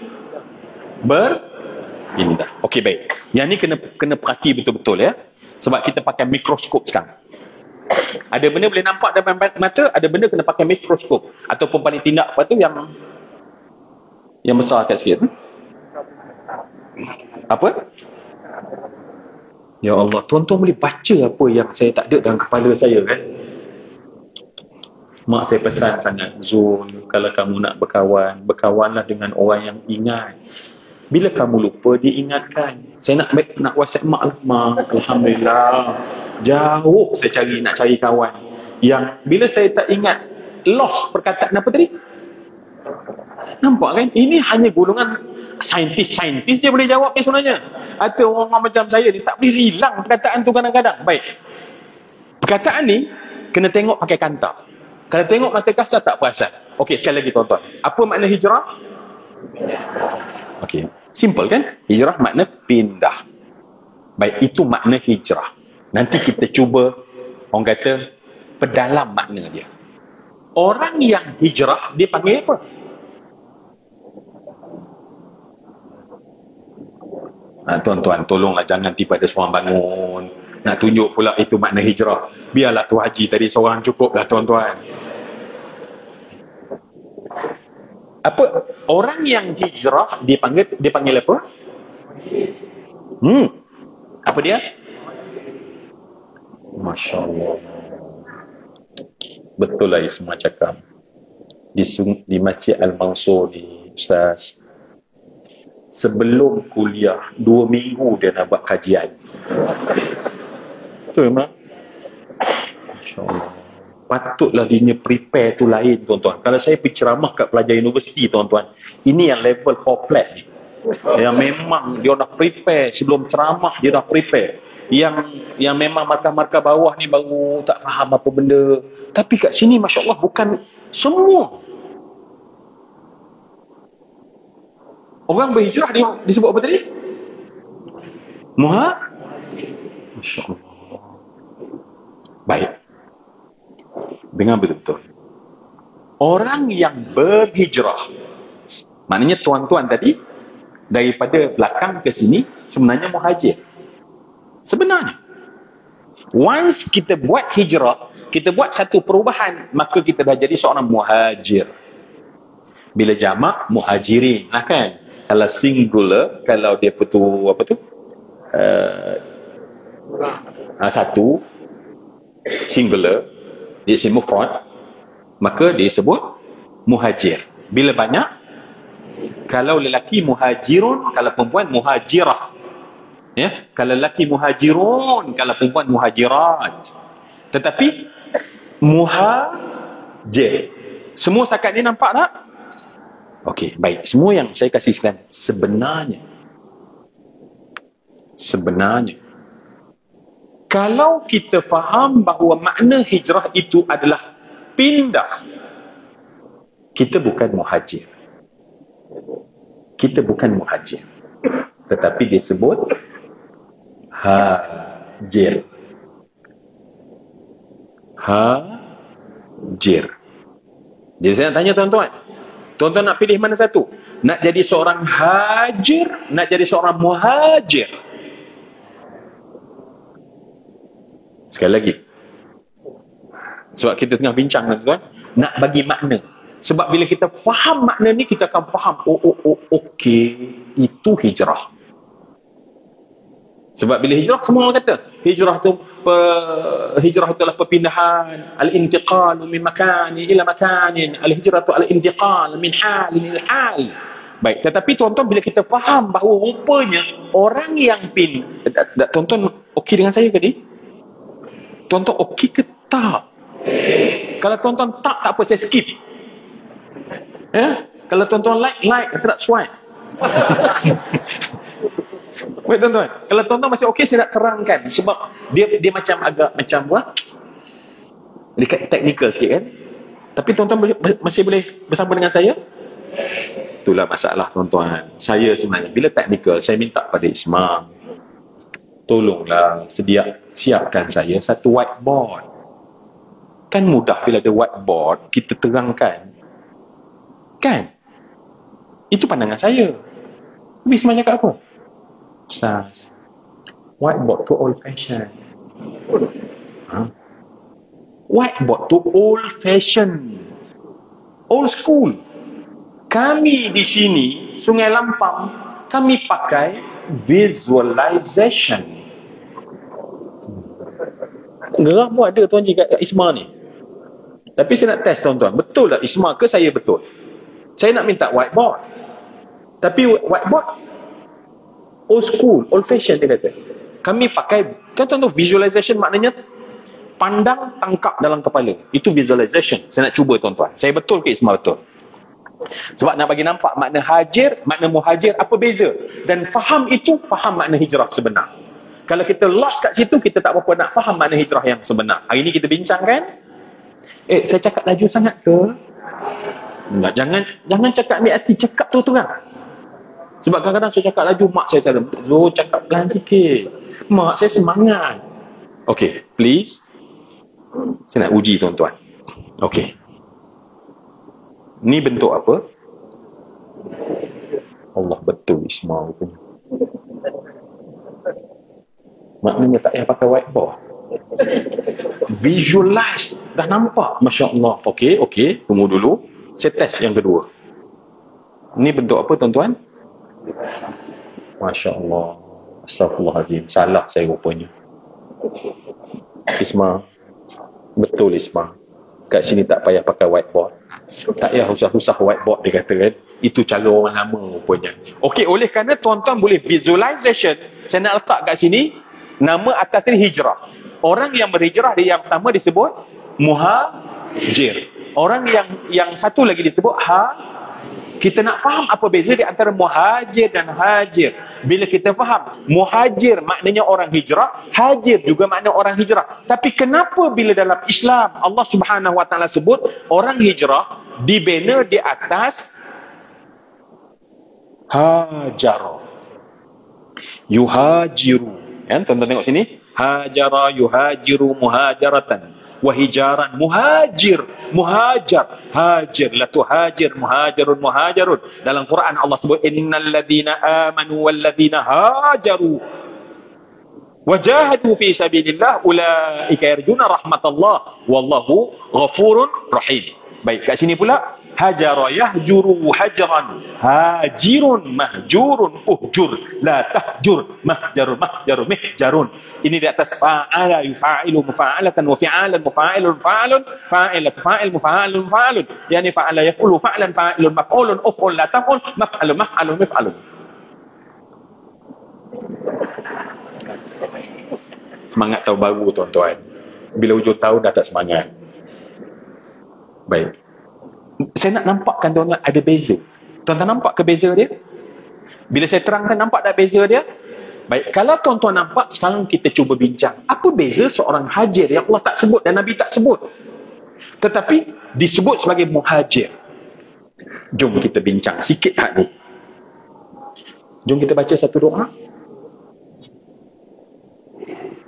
Ini dah. Okey, baik. Yang ni kena perhati betul-betul ya. Sebab kita pakai mikroskop sekarang. Ada benda boleh nampak dalam mata, ada benda kena pakai mikroskop. Ataupun paling tindak apa tu yang besar kat sikit. Apa? Ya Allah, tuan-tuan boleh baca apa yang saya tak ada dalam kepala saya kan? Mak saya pesan sangat, Zul, kalau kamu nak berkawan, berkawanlah dengan orang yang ingat. Bila kamu lupa, dia ingatkan. Saya nak WhatsApp mak lah. Mak, Alhamdulillah. Jauh saya nak cari kawan. Yang bila saya tak ingat, lost perkataan apa tadi? Nampak kan? Ini hanya golongan saintis dia boleh jawab ni sebenarnya. Atau orang macam saya ni tak boleh hilang perkataan tu kadang-kadang. Baik. Perkataan ni, kena tengok pakai kanta. Kalau tengok mata kasar tak perasan. Okey, sekali lagi tuan-tuan. Apa makna hijrah? Okey, simple kan? Hijrah makna pindah. Baik, itu makna hijrah. Nanti kita cuba, orang kata, perdalam makna dia. Orang yang hijrah, dia panggil apa? Tuan-tuan, tolonglah jangan tiba-tiba seorang bangun. Nak tunjuk pula itu makna hijrah. Biarlah tu Haji tadi seorang cukup lah tuan-tuan. Apa? Orang yang hijrah dia panggil apa? Apa dia? Masya-Allah. Betul lah Isma cakap. Di Masjid Al-Mansur ni, Ustaz, sebelum kuliah 2 minggu dia nak buat kajian. Betul memang. InsyaAllah. Patutlah dia prepare tu lain, tuan-tuan. Kalau saya pergi ceramah kat pelajar universiti, tuan-tuan, ini yang level komplet ni. Yang memang dia dah prepare sebelum ceramah, dia dah prepare. Yang memang markah-markah bawah ni baru tak faham apa benda. Tapi kat sini Masya Allah bukan semua. Orang berhijrah disebut apa tadi? Masya Allah. Baik. Dengar betul-betul. Orang yang berhijrah, maknanya tuan-tuan tadi, daripada belakang ke sini, sebenarnya muhajir. Sebenarnya. Once kita buat hijrah, kita buat satu perubahan, maka kita dah jadi seorang muhajir. Bila jamak, muhajirin. Nah kan? Kalau singular, kalau dia satu, singular, dia disebut mufrad, maka dia sebut muhajir. Bila banyak, kalau lelaki muhajirun, kalau perempuan muhajirah. Ya, kalau lelaki muhajirun, kalau perempuan muhajirat. Tetapi muhajir. Semua setakat ni nampak tak? Okey, baik. Semua yang saya kasih sekalian sebenarnya kalau kita faham bahawa makna hijrah itu adalah pindah, kita bukan muhajir. Kita bukan muhajir. Tetapi disebut hajir. Hajir. Jadi saya nak tanya tuan-tuan. Tuan-tuan nak pilih mana satu? Nak jadi seorang hajir, nak jadi seorang muhajir? Sekali lagi. Sebab kita tengah bincang tuan-tuan, nak bagi makna. Sebab bila kita faham makna ni, kita akan faham, okey, itu hijrah. Sebab bila hijrah, semua orang kata, hijrah tu adalah perpindahan, al-intiqal min makani ila makanin, al-hijratu al-intiqal min halin ila hal. Baik, tetapi tuan-tuan bila kita faham bahawa rupanya orang yang tuan-tuan okey dengan saya ke ni? Tuan-tuan okey ke tak? Kalau tuan-tuan tak apa, saya skip. Ya? Kalau tuan-tuan like, tak swipe. Baik tuan-tuan, kalau tuan-tuan masih okey, saya nak terangkan. Sebab dia macam agak macam dekat teknikal sikit kan. Tapi tuan-tuan masih boleh bersama dengan saya? Itulah masalah tuan-tuan. Saya sebenarnya bila teknikal, saya minta pada Isma, tolonglah siapkan saya satu whiteboard. Kan mudah bila ada whiteboard, kita terangkan. Kan? Itu pandangan saya. Tapi Isma cakap apa? Ustaz, whiteboard tu old fashion. Whiteboard tu old fashion, old school. Kami di sini Sungai Lampang, kami pakai visualization. Gerah pun ada tuan cik kat Isma ni. Tapi saya nak test tuan-tuan, betul tak Isma ke saya betul? Saya nak minta whiteboard. Tapi whiteboard old school, old fashion dia kata. Kami pakai, contoh visualization maknanya pandang, tangkap dalam kepala. Itu visualization. Saya nak cuba tuan-tuan. Saya betul ke Isma betul? Sebab nak bagi nampak makna hajir, makna muhajir, apa beza? Dan faham itu, faham makna hijrah sebenar. Kalau kita lost kat situ, kita tak apa-apa nak faham makna hijrah yang sebenar. Hari ini kita bincangkan. Saya cakap laju sangat ke? Enggak, jangan cakap ambil hati, cakap terang. Sebab kadang-kadang saya cakap laju, mak saya salah. Cakap pelan sikit. Mak saya semangat. Okay, please. Saya nak uji tuan-tuan. Okay. Ni bentuk apa? Allah, betul Ismail punya. Maknanya tak payah pakai whiteboard. Visualize. Dah nampak. Masya Allah. Okay. Tunggu dulu. Saya test yang kedua. Ni bentuk apa tuan-tuan? Masya Allah. Astaghfirullahaladzim. Salah saya rupanya. Isma. Betul Isma. Kat sini tak payah pakai whiteboard. Tak payah usah-usah whiteboard, dia kata kan. Itu cara orang lama rupanya. Okey, oleh kerana tuan-tuan boleh visualization, saya nak letak kat sini, nama atas ni hijrah. Orang yang berhijrah, dia yang pertama disebut muhajir. Orang yang satu lagi disebut kita nak faham apa beza di antara muhajir dan hajir. Bila kita faham, muhajir maknanya orang hijrah, hajir juga makna orang hijrah. Tapi kenapa bila dalam Islam Allah Subhanahu Wa Taala sebut orang hijrah dibina di atas hajara, yuhajiru. Kan tuan-tuan tengok sini, hajara yuhajiru muhajaratan. Wahijaran, muhajir, muhajar, hajir, la tuhajir, muhajirun, muhajarun. Dalam Quran Allah sebut innal ladina amanu wal ladina hajaru wajahadu fi sabilillah ulaika yarjuna rahmatallah wallahu ghafurun rahim. Baik, kat sini pula hajara yahjuru hajran, hajirun mahjurun uhjur, la tahjur, mahjarun mahjarun mihjarun. Ini di atas fa'ala yufa'ilu mufa'alatan wa fi'alan mufa'ilun fa'alun fa'ilat fa'il mufa'alun fa'alun. Yani fa'ala yaf'ulu fa'lan fa'ilun maf'ulun uf'ul la taf'ul maf'alun maf'alun mif'alun. Semangat tahun baru tuan-tuan. Bila hujung tahun dah tak semangat. Baik. Saya nak nampakkan tuan-tuan ada beza. Tuan-tuan nampak ke beza dia? Bila saya terangkan, nampak tak beza dia? Baik, kalau tuan-tuan nampak, sekarang kita cuba bincang. Apa beza seorang hajir yang Allah tak sebut dan Nabi tak sebut, tetapi disebut sebagai muhajir? Jom kita bincang sikit hak ni. Jom kita baca satu doa.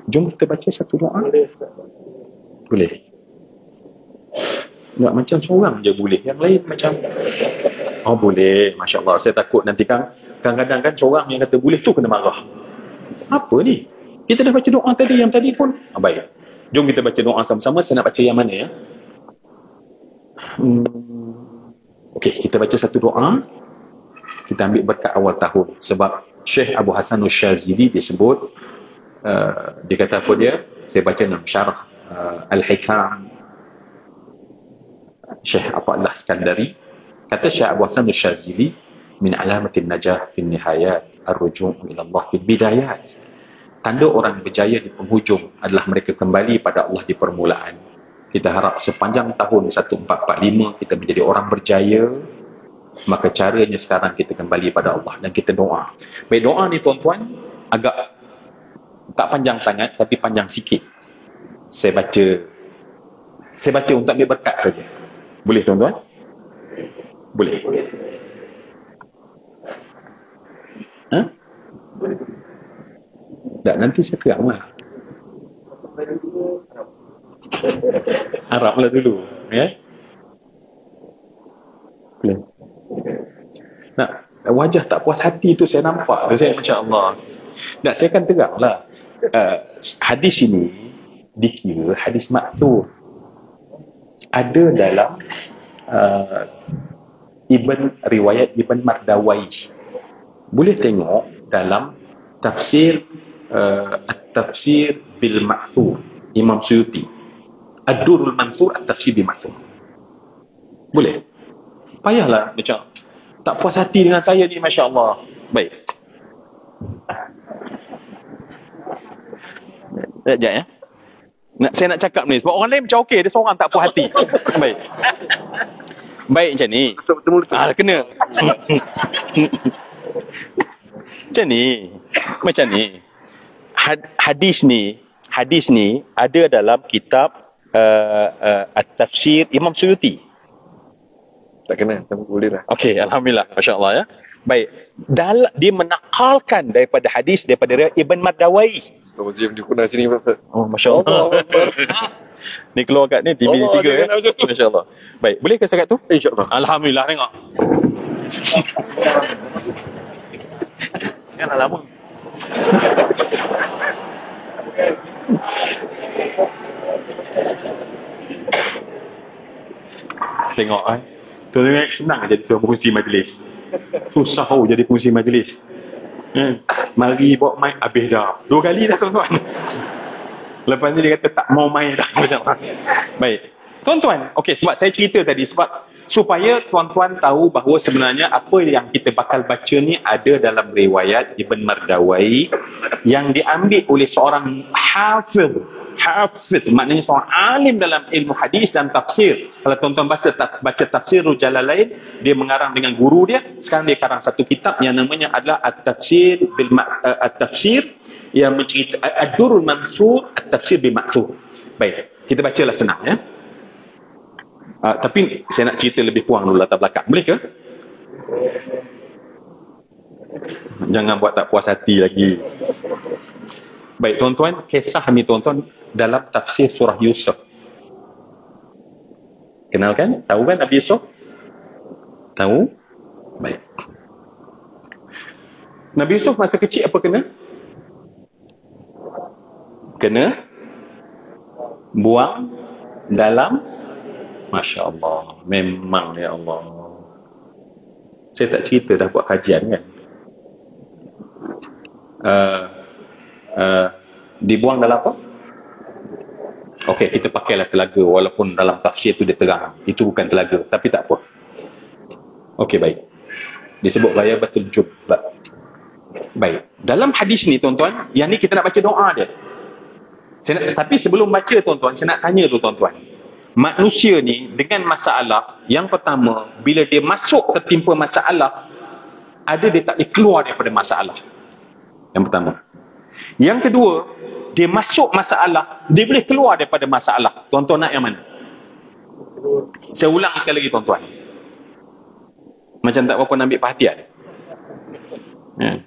Jom kita baca satu doa. Boleh? Tak macam seorang je boleh. Yang lain macam, oh boleh. Masya Allah. Saya takut nanti kan, kadang-kadang kan seorang yang kata boleh tu kena marah. Apa ni? Kita dah baca doa tadi, yang tadi pun. Baik. Jom kita baca doa sama-sama. Saya nak baca yang mana ya? Okey, kita baca satu doa. Kita ambil berkat awal tahun. Sebab Syekh Abu Hasan Al-Shazili disebut, dia kata apa dia? Saya baca dalam syarah Al-Hikam Syekh Ata'illah Skandari. Kata Syekh Abu Hasan Al-Shazili, min alamatin najah fin nihayat ar-ruju' ila Allah fil bidayat. Tanda orang berjaya di penghujung adalah mereka kembali pada Allah di permulaan. Kita harap sepanjang tahun 1445 kita menjadi orang berjaya. Maka caranya sekarang kita kembali pada Allah dan kita doa. Baik, doa ni tuan-tuan agak tak panjang sangat, tapi panjang sikit. Saya baca untuk ambil berkat saja. Boleh tuan-tuan? Boleh. Ha? Tak, nanti saya terang lah. Arab lah dulu. Ya? Boleh. Nah, wajah tak puas hati tu saya nampak. Saya Masya Allah. Nah, saya akan terang lah. Hadis ini dikira hadis maktur. Ada dalam riwayat Ibn Mardawai. Boleh tengok dalam tafsir At-Tafsir bil Ma'thur Imam Suyuti, Ad-Durrul Mansur At-Tafsir bil Ma'thur. Boleh? Payahlah macam tak puas hati dengan saya ni, Masya Allah. Baik. Sekejap ya. Saya nak cakap ni sebab orang lain macam okey, dia seorang tak puas hati. Baik. Baik macam ni. Kena. Macam ni. Hadis ni ada dalam kitab At-Tafsir Imam Suyuti. Tak kena, boleh lah. Okey, alhamdulillah, masya-Allah ya. Baik. Dia menakalkan daripada hadis daripada Ibn Mardawai. Museum di Kuna sini, Ustaz. Oh, masya-Allah. Ni keluar kat ni TV ni 3 ya. Masya-Allah. Baik, boleh ke saya kat tu? Insya-Allah. Alhamdulillah, tengok. Kan lama. Tengok tuan-tuan, senang jadi tuan pengurusi majlis. Susah jadi pengurusi majlis. Mari bawa mic, habis dah 2 kali dah tuan-tuan. Lepas ni dia kata tak mau main dah. Baik, Tuan-tuan, okey, sebab saya cerita tadi, sebab supaya tuan-tuan tahu bahawa sebenarnya apa yang kita bakal baca ni ada dalam riwayat Ibn Mardawai yang diambil oleh seorang hafiz, maknanya seorang alim dalam ilmu hadis dan tafsir. Kalau tuan-tuan baca tafsir Jalalain, dia mengarang dengan guru dia. Sekarang dia karang satu kitab yang namanya adalah At-Tafsir yang mencerita Ad-Durrul Mansur At-Tafsir bil Ma'thur. Baik, kita bacalah senang ya. Tapi saya nak cerita lebih kurang dulu latar belakang. Boleh ke? Jangan buat tak puas hati lagi. Baik tuan-tuan, kisah ni tuan-tuan dalam tafsir surah Yusuf. Kenal kan? Tahu kan Nabi Yusuf? Tahu? Baik. Nabi Yusuf masa kecil apa kena? Kena buang dalam. Masya Allah, memang ya Allah. Saya tak cerita dah buat kajian kan. Dibuang dalam apa? Okey, kita pakailah telaga walaupun dalam tafsir tu dia terang. Itu bukan telaga, tapi tak apa. Okey, baik. Disebut gaya betul jubbat. Baik. Dalam hadis ni tuan-tuan, yang ni kita nak baca doa dia. Tapi sebelum baca tuan-tuan, saya nak tanya tu tuan-tuan. Manusia ni dengan masalah, yang pertama, bila dia masuk ketimpa masalah, ada dia tak boleh keluar daripada masalah. Yang pertama. Yang kedua, dia masuk masalah, dia boleh keluar daripada masalah. Tuan-tuan nak yang mana? Saya ulang sekali lagi tuan-tuan. Macam tak berapa nak ambil perhatian. Ya.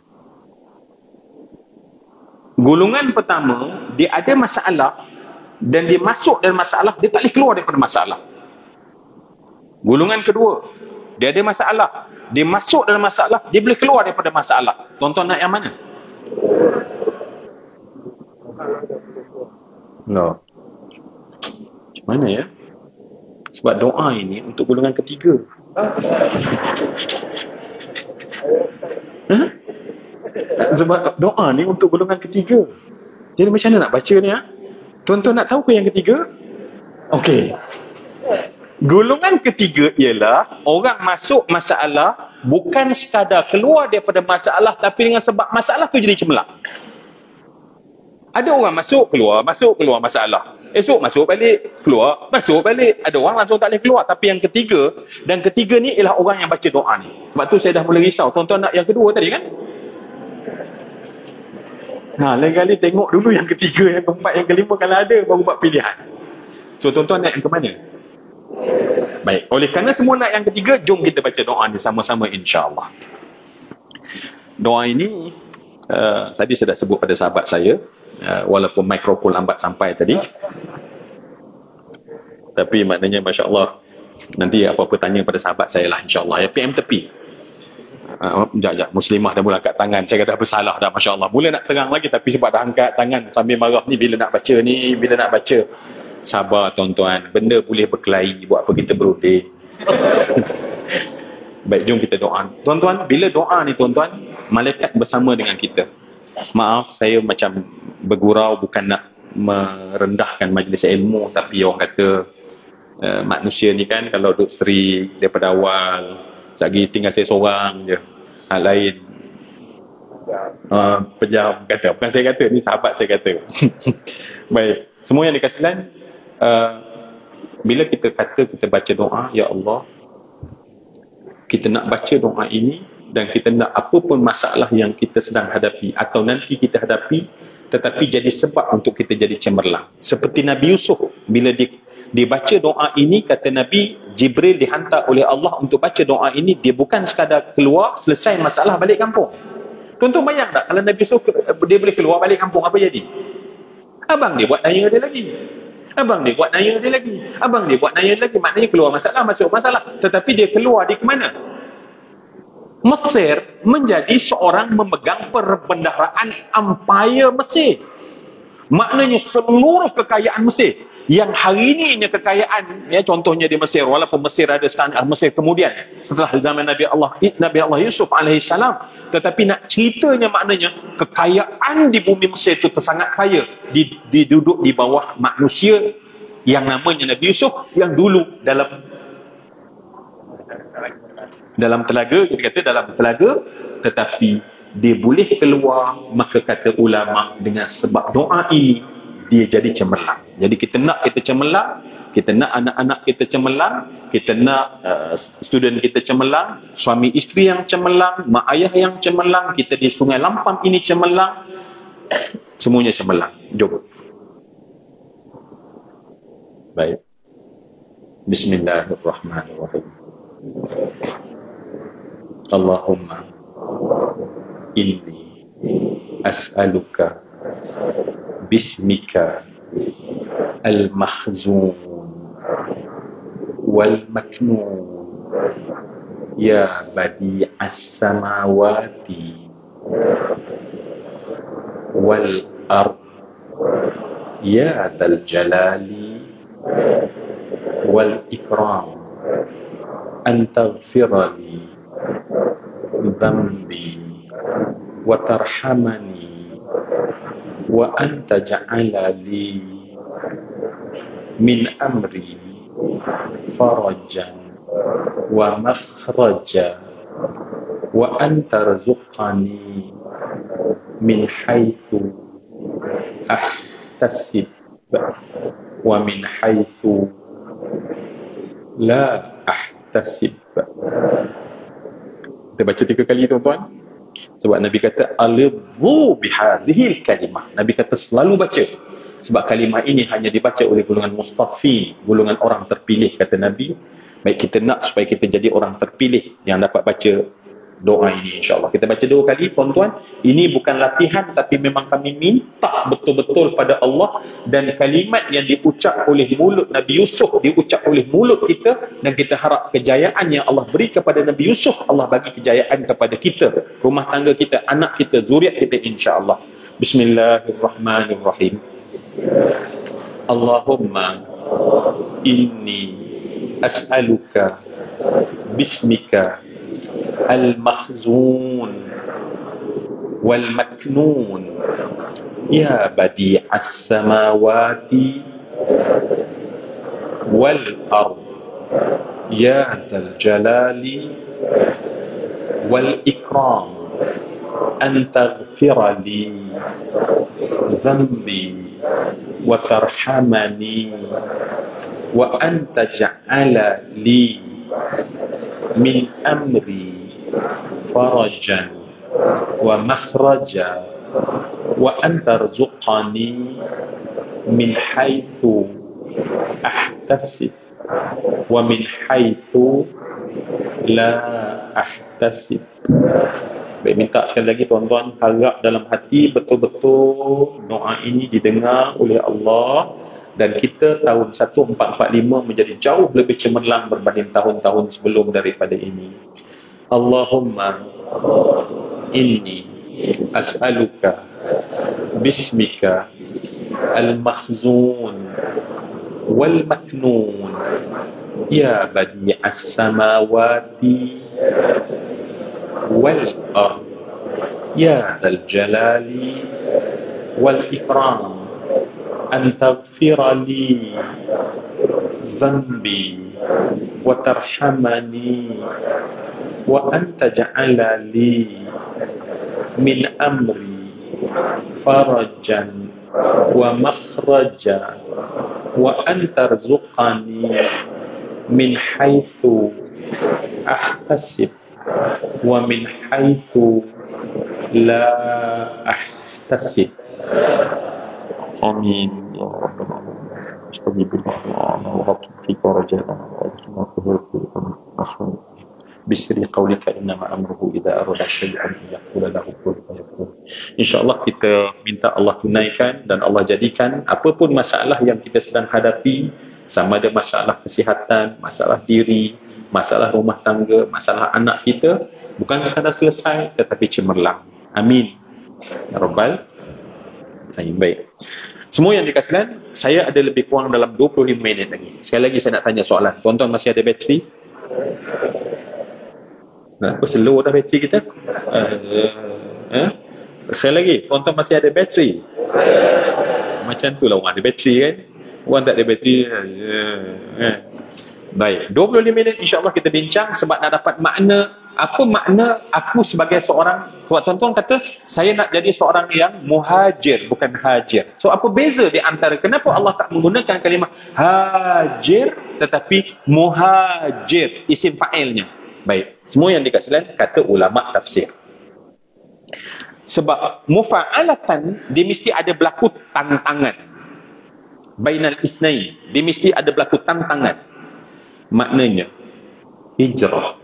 Golongan pertama, dia ada masalah, dan dia masuk dalam masalah, dia tak boleh keluar daripada masalah. Golongan kedua, dia ada masalah, dia masuk dalam masalah, dia boleh keluar daripada masalah. Tuan-tuan nak yang mana? No. Macam mana ya? Sebab doa ini untuk golongan ketiga. Sebab doa ni untuk golongan ketiga. Jadi macam mana nak baca ni ya? Tuan-tuan nak tahu ke yang ketiga? Okey. Golongan ketiga ialah orang masuk masalah bukan sekadar keluar daripada masalah, tapi dengan sebab masalah tu jadi cemerlang. Ada orang masuk keluar masalah. Esok masuk balik, keluar, masuk balik. Ada orang langsung tak boleh keluar. Tapi yang ketiga, dan ketiga ni ialah orang yang baca doa ni. Sebab tu saya dah mula risau. Tuan-tuan nak yang kedua tadi kan? Lain kali tengok dulu yang ketiga, yang keempat, yang kelima kalau ada, baru buat pilihan. So tuan-tuan nak yang ke mana? Baik, oleh kerana semua nak yang ketiga, jom kita baca doa ni sama-sama insya-Allah. Doa ini tadi saya dah sebut pada sahabat saya, walaupun mikrofon lambat sampai tadi. Tapi maknanya masya-Allah, nanti apa-apa tanya pada sahabat saya lah insya-Allah. Ya, PM tepi. Sekejap, Muslimah dah mula angkat tangan. Saya kata bersalah dah, Masya Allah. Mula nak terang lagi, tapi sebab dah angkat tangan sambil marah ni, bila nak baca ni, bila nak baca. Sabar tuan-tuan, benda boleh berkelahi, buat apa kita berunding. Baik, jom kita doa. Tuan-tuan, bila doa ni tuan-tuan, malaikat bersama dengan kita. Maaf, saya macam bergurau, bukan nak merendahkan majlis ilmu, tapi orang kata manusia ni kan, kalau duduk strict daripada awal, lagi tinggal saya seorang je, hal lain pejam kata, bukan saya kata, ni sahabat saya kata. Baik, semua yang dikasihan, bila kita kata kita baca doa, ya Allah, kita nak baca doa ini, dan kita nak apa pun masalah yang kita sedang hadapi atau nanti kita hadapi, tetapi jadi sebab untuk kita jadi cemerlang. Seperti Nabi Yusuf, bila dia baca doa ini, kata Nabi, Jibril dihantar oleh Allah untuk baca doa ini, dia bukan sekadar keluar, selesai masalah, balik kampung. Tuan-tuan bayang tak, kalau Nabi Yusuf dia boleh keluar, balik kampung, apa jadi? Abang dia buat naya dia lagi. Abang dia buat naya dia lagi. Abang dia buat naya dia lagi. Maknanya keluar masalah, masuk masalah. Tetapi dia keluar di mana? Mesir menjadi seorang memegang perbendaharaan empire Mesir. Maknanya seluruh kekayaan Mesir, yang hari ini kekayaan, ya, contohnya di Mesir, walaupun Mesir ada sekarang, Mesir kemudian setelah zaman Nabi Allah Yusuf alaihissalam, tetapi nak ceritanya maknanya kekayaan di bumi Mesir itu sangat kaya, diduduk di bawah manusia yang namanya Nabi Yusuf yang dulu dalam telaga, kita kata dalam telaga, tetapi dia boleh keluar, maka kata ulama dengan sebab doa ini dia jadi cemerlang. Jadi kita nak kita cemerlang, kita nak anak-anak kita cemerlang, kita nak student kita cemerlang, suami isteri yang cemerlang, mak ayah yang cemerlang, kita di Sungai Lampang ini cemerlang, semuanya cemerlang. Jom. Baik. Bismillahirrahmanirrahim. Allahumma inni as'aluka bismika al-makhzun wal-maknun ya badi'as samawati wal-ard ya dzal jalali wal-ikram an taghfirali dhanbi wa tarhamani wa anta ja'ala li min amri farajan wa makhraja wa anta rzuqani min haitsu ahtasib wa min haitsu la ahtasib. Kita baca 3 kali, tuan-tuan. Sebab Nabi kata alidhu bihadhil kalimah. Nabi kata selalu baca. Sebab kalimah ini hanya dibaca oleh golongan mustafi, golongan orang terpilih, kata Nabi. Baik, kita nak supaya kita jadi orang terpilih yang dapat baca doa ini, insyaAllah. Kita baca 2 kali, tuan-tuan. Ini bukan latihan, tapi memang kami minta betul-betul pada Allah. Dan kalimat yang diucap oleh mulut Nabi Yusuf, diucap oleh mulut kita, dan kita harap kejayaan yang Allah beri kepada Nabi Yusuf, Allah bagi kejayaan kepada kita, rumah tangga kita, anak kita, zuriat kita, insyaAllah. Bismillahirrahmanirrahim. Allahumma inni as'aluka bismika al-makhzun wal-maknun ya badi'as samawati wal-ard ya dzal jalali wal-ikram an taghfira li dhanbi wa tarhamani wa anta ja'ala li min amri farajan wa makhraja wa anta rzuqani min haitsu ahtasib wa min haitsu la ahtasib. Baik, minta sekali lagi, tuan-tuan, harap dalam hati betul-betul doa ini didengar oleh Allah, dan kita tahun 1445 menjadi jauh lebih cemerlang berbanding tahun-tahun sebelum daripada ini. Allahumma inni as'aluka bismika al-makhzun wal-maknun ya badi'as samawati wal-ard ya dzal jalali wal-ikram an taghfira li dhanbi wa tarhamani wa anta ja'ala li min amri farajan wa makhraja wa anta rzuqani min haitsu ahtasib wa min haitsu la ahtasib. Amin ya rabbal alamin. Astagfirullah wa atubu raja'an wa atubu bisri qaulika innama amruhu idza arada syai'an yaqulu lahu kun fayakun. Insyaallah kita minta Allah tunaikan dan Allah jadikan apapun masalah yang kita sedang hadapi, sama ada masalah kesihatan, masalah diri, masalah rumah tangga, masalah anak kita, bukan sekadar selesai tetapi cemerlang. Amin ya rabbal alamin. Baik, semua yang dikasihkan, saya ada lebih kurang dalam 25 minit lagi. Sekali lagi saya nak tanya soalan. Tuan-tuan masih ada bateri? Apa slow dah bateri kita? Sekali lagi, tuan-tuan masih ada bateri? Macam tu lah orang ada bateri kan? Orang tak ada bateri. Baik, 25 minit insya-Allah kita bincang sebab nak dapat makna. Apa makna aku sebagai seorang, tuan-tuan kata saya nak jadi seorang yang muhajir, bukan hajir. So apa beza di antara, kenapa Allah tak menggunakan kalimah hajir tetapi muhajir, isim fa'ilnya? Baik, semua yang dikasihkan kata ulama tafsir. Sebab mufa'alatan dia mesti ada berlaku tantangan. Bainal isnain, dia mesti ada berlaku tantangan. Maknanya hijrah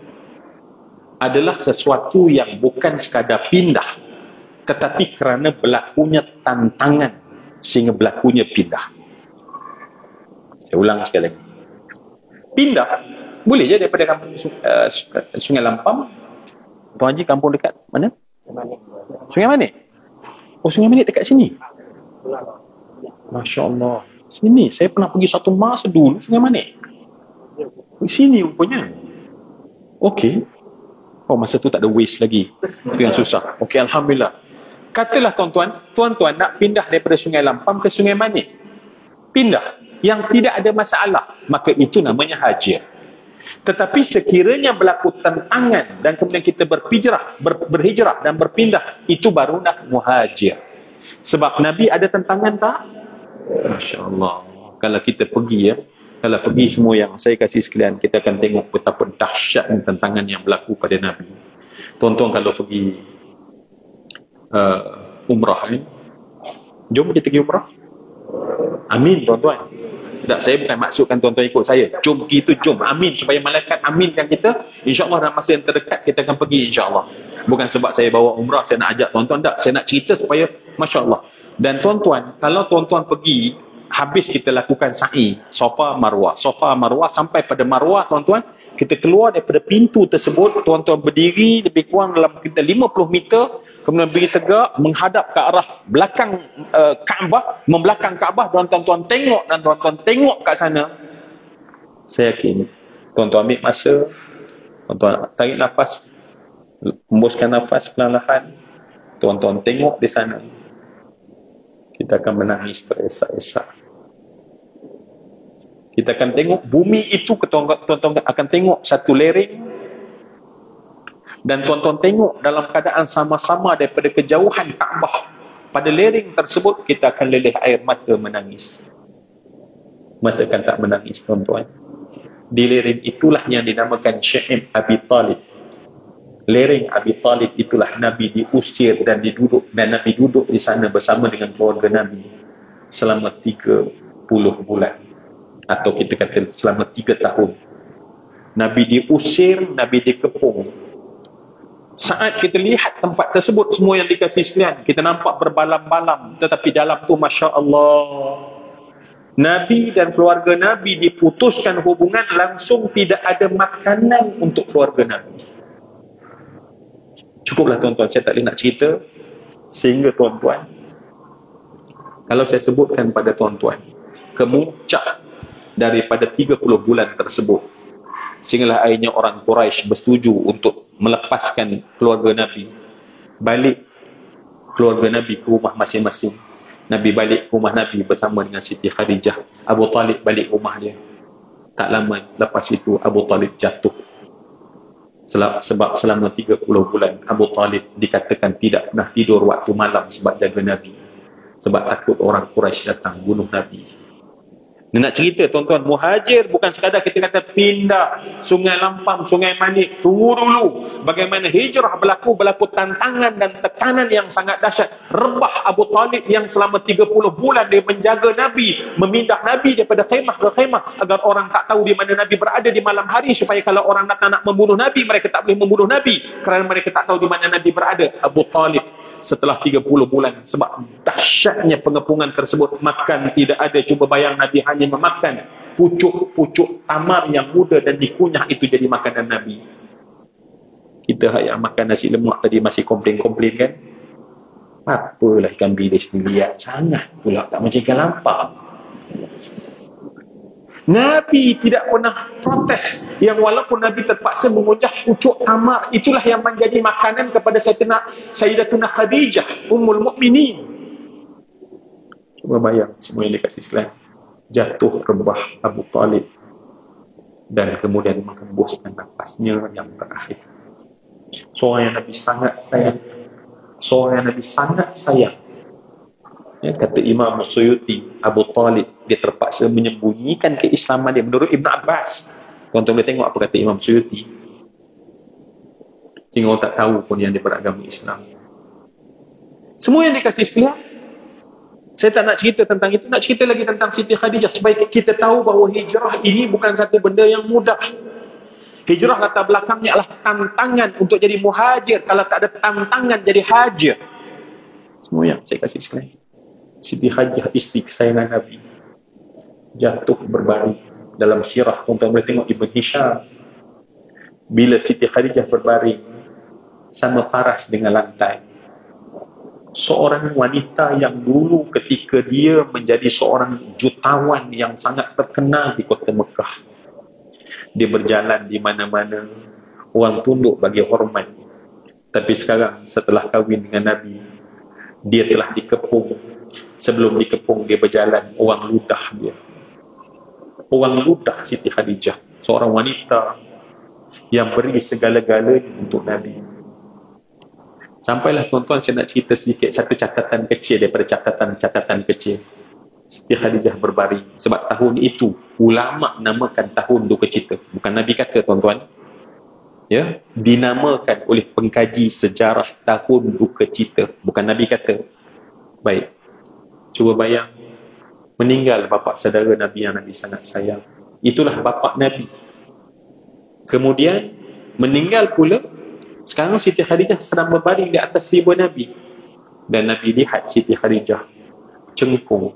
adalah sesuatu yang bukan sekadar pindah, tetapi kerana berlakunya tantangan sehingga berlakunya pindah. Saya ulang sekali lagi. Pindah boleh je daripada kampung Sungai Lampam. Tuan Haji kampung dekat mana? Sungai Manik. Oh, Sungai Manik dekat sini. Masya Allah. Sini saya pernah pergi satu masa dulu Sungai Manik. Sini rupanya. Okey. Oh, masa tu tak ada waste lagi. Itu yang susah. Okey, alhamdulillah. Katalah tuan-tuan nak pindah daripada Sungai Lampam ke Sungai Manik. Pindah yang tidak ada masalah, maka itu namanya hajir. Tetapi sekiranya berlaku tantangan dan kemudian kita berhijrah dan berpindah, itu baru nak muhajir. Sebab Nabi ada tantangan tak? Masya-Allah. Kalau kita pergi kalau pergi semua yang saya kasih sekalian, kita akan tengok betapa dahsyat tantangan yang berlaku pada Nabi. Tuan-tuan kalau pergi umrah ni, jom kita pergi umrah. Amin tuan-tuan. Tak, saya bukan maksudkan tuan-tuan ikut saya. Jom pergi itu, jom. Amin. Supaya malaikat aminkan kita. InsyaAllah dalam masa yang terdekat kita akan pergi insyaAllah. Bukan sebab saya bawa umrah, saya nak ajak tuan-tuan. Tak, saya nak cerita supaya Masya Allah. Dan tuan-tuan, kalau tuan-tuan pergi, habis kita lakukan sa'i, Safa Marwah sampai pada Marwah, tuan-tuan, kita keluar daripada pintu tersebut, tuan-tuan berdiri lebih kurang dalam kita 50 meter, kemudian berdiri tegak menghadap ke arah belakang Kaabah, membelakang Kaabah, dan tuan-tuan tengok kat sana. Saya yakin tuan-tuan ambil masa, tuan-tuan tarik nafas, hembuskan nafas perlahan-lahan, tuan-tuan tengok di sana. Kita akan menangis teresak-esak. Kita akan tengok bumi itu, tuan-tuan akan tengok satu lereng, dan tuan-tuan tengok dalam keadaan sama-sama daripada kejauhan Kaabah. Pada lereng tersebut kita akan leleh air mata menangis. Masa akan tak menangis tuan-tuan? Di lereng itulah yang dinamakan Syi'ib Abi Talib. Lereng Abi Talib itulah Nabi diusir dan Nabi duduk di sana bersama dengan keluarga Nabi selama 30 bulan, atau kita kata selama 3 tahun. Nabi diusir, Nabi dikepung. Saat kita lihat tempat tersebut, semua yang dikasih sekalian, kita nampak berbalam-balam, tetapi dalam tu Masya Allah, Nabi dan keluarga Nabi diputuskan hubungan langsung, tidak ada makanan untuk keluarga Nabi. Cukuplah tuan-tuan, saya tak boleh nak cerita. Sehingga tuan-tuan, kalau saya sebutkan pada tuan-tuan, kemuncak daripada 30 bulan tersebut, sehinggalah akhirnya orang Quraisy bersetuju untuk melepaskan keluarga Nabi. Balik keluarga Nabi ke rumah masing-masing. Nabi balik ke rumah Nabi bersama dengan Siti Khadijah. Abu Talib balik rumah dia. Tak lama lepas itu Abu Talib jatuh. Sebab selama 30 bulan Abu Talib dikatakan tidak pernah tidur waktu malam sebab jaga Nabi. Sebab takut orang Quraisy datang bunuh Nabi. Nak cerita tuan-tuan, muhajir bukan sekadar kita kata pindah Sungai Lampam, Sungai Manik. Tunggu dulu. Bagaimana hijrah berlaku tantangan dan tekanan yang sangat dahsyat. Rebah Abu Talib yang selama 30 bulan dia menjaga Nabi, memindah Nabi daripada khemah ke khemah, agar orang tak tahu di mana Nabi berada di malam hari, supaya kalau orang datang nak membunuh Nabi, mereka tak boleh membunuh Nabi kerana mereka tak tahu di mana Nabi berada. Abu Talib setelah 30 bulan, sebab dahsyatnya pengepungan tersebut, makan tidak ada. Cuba bayang, Nabi hanya memakan pucuk-pucuk tamar yang muda dan dikunyah, itu jadi makanan Nabi. Kita yang makan nasi lemak tadi masih komplain-komplain kan? Apalah ikan bilis ni, lihat sangat pula, tak macam ikan lampau. Nabi tidak pernah protes, yang walaupun Nabi terpaksa mengunyah pucuk tamar, itulah yang menjadi makanan kepada Sayyidatuna Khadijah Ummul Mukminin. Cuba bayang semua yang dikasih sekalian. jatuh rebah Abu Talib dan kemudian menghembuskan nafasnya yang terakhir. Seorang yang Nabi sangat sayang. Seorang yang Nabi sangat sayang. Ya, kata Imam Suyuti, Abu Talib dia terpaksa menyembunyikan keislaman dia menurut Ibn Abbas. Tuan-tuan boleh tengok apa kata Imam Suyuti. Sehingga orang tak tahu pun yang dia beragama Islam. Semua yang dikasih sekalian. Saya tak nak cerita tentang itu. Nak cerita lagi tentang Siti Khadijah supaya kita tahu bahawa hijrah ini bukan satu benda yang mudah. Hijrah latar belakangnya adalah tantangan untuk jadi muhajir. Kalau tak ada tantangan jadi hajir. Semua yang saya kasih sekalian. Siti Khadijah, isteri kesayangan Nabi, jatuh berbaring. Dalam sirah, tuan-tuan boleh tengok Ibn Hisham. Bila Siti Khadijah berbaring, sama paras dengan lantai. Seorang wanita yang dulu ketika dia menjadi seorang jutawan yang sangat terkenal di kota Mekah. Dia berjalan di mana-mana, orang tunduk bagi hormat. Tapi sekarang setelah kahwin dengan Nabi, dia telah dikepung. Sebelum dikepung dia berjalan, orang ludah dia. Orang ludah Siti Khadijah, seorang wanita yang beri segala-galanya untuk Nabi. Sampailah tuan-tuan saya nak cerita sedikit satu catatan kecil daripada catatan kecil. Siti Khadijah berbaring. Sebab tahun itu ulama namakan tahun duka cita. Bukan Nabi kata tuan-tuan. Ya, dinamakan oleh pengkaji sejarah tahun duka cita. Bukan Nabi kata. Baik. Cuba bayang, meninggal bapa saudara Nabi yang Nabi sangat sayang. Itulah bapa Nabi. Kemudian meninggal pula. Sekarang Siti Khadijah sedang berbaring di atas riba Nabi. Dan Nabi lihat Siti Khadijah cengkung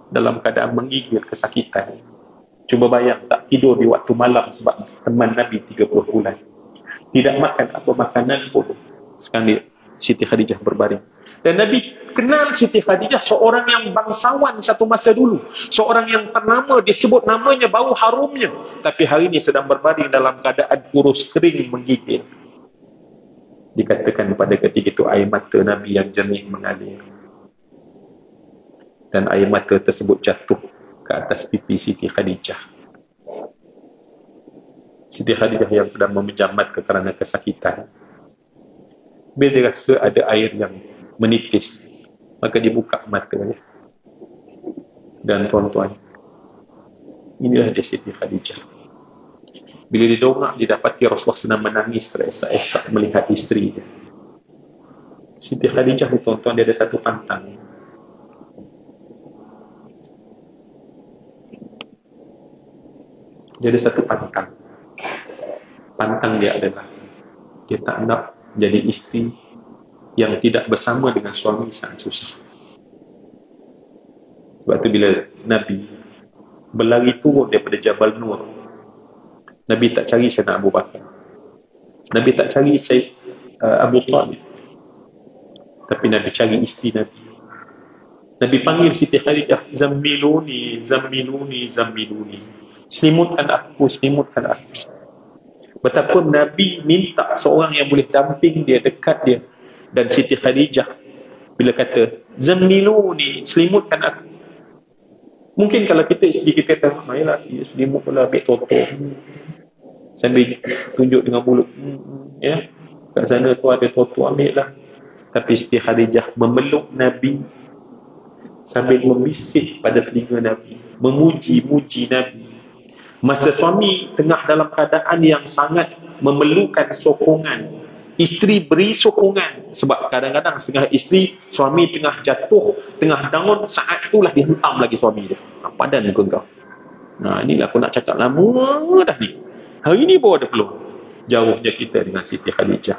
dalam keadaan menggigil kesakitan. Cuba bayang, tak tidur di waktu malam sebab teman Nabi 30 bulan. Tidak makan apa makanan pun. Sekarang Siti Khadijah berbaring. Dan Nabi kenal Siti Khadijah, seorang yang bangsawan satu masa dulu. Seorang yang ternama, disebut namanya, bau harumnya. Tapi hari ini sedang berbaring dalam keadaan kurus kering menggigil. Dikatakan pada ketika itu air mata Nabi yang jernih mengalir. Dan air mata tersebut jatuh ke atas pipi Siti Khadijah. Siti Khadijah yang sedang memejam mata kerana kesakitan. Bila dia rasa ada air yang menitis, maka dia buka matanya. Dan tuan-tuan, inilah dia Siti Khadijah. Bila dia dongak, dia dapati Rasulullah sedang menangis teresak-esak melihat isteri dia. Siti Khadijah ni tuan-tuan, dia ada satu pantang. Dia ada satu pantang. Pantang dia adalah, dia tak nak jadi isteri yang tidak bersama dengan suami sangat susah. Sebab tu bila Nabi berlari turun daripada Jabal Nur, Nabi tak cari Sayyidina Abu Bakar. Nabi tak cari Abu Talib. Tapi Nabi cari isteri Nabi. Nabi panggil Siti Khadijah, Zammiluni, Zammiluni, Zammiluni. Selimutkan aku, selimutkan aku. Betapa Nabi minta seorang yang boleh damping dia, dekat dia. Dan Siti Khadijah bila kata, Zammiluni, selimutkan aku. Mungkin kalau kita isteri kita kata, marilah, selimut pula, ambil totok. Sambil tunjuk dengan mulut. Ya, kat sana tu ada totok, ambil lah. Tapi Siti Khadijah memeluk Nabi sambil membisik pada telinga Nabi, memuji-muji Nabi. Masa suami tengah dalam keadaan yang sangat memerlukan sokongan, isteri beri sokongan. Sebab kadang-kadang setengah isteri, suami tengah jatuh, tengah down, saat itulah dia hentam lagi suami dia. Padan muka kau. Nah, inilah aku nak cakap lama dah ni. Hari ni baru ada peluang. Jauhnya kita dengan Siti Khadijah.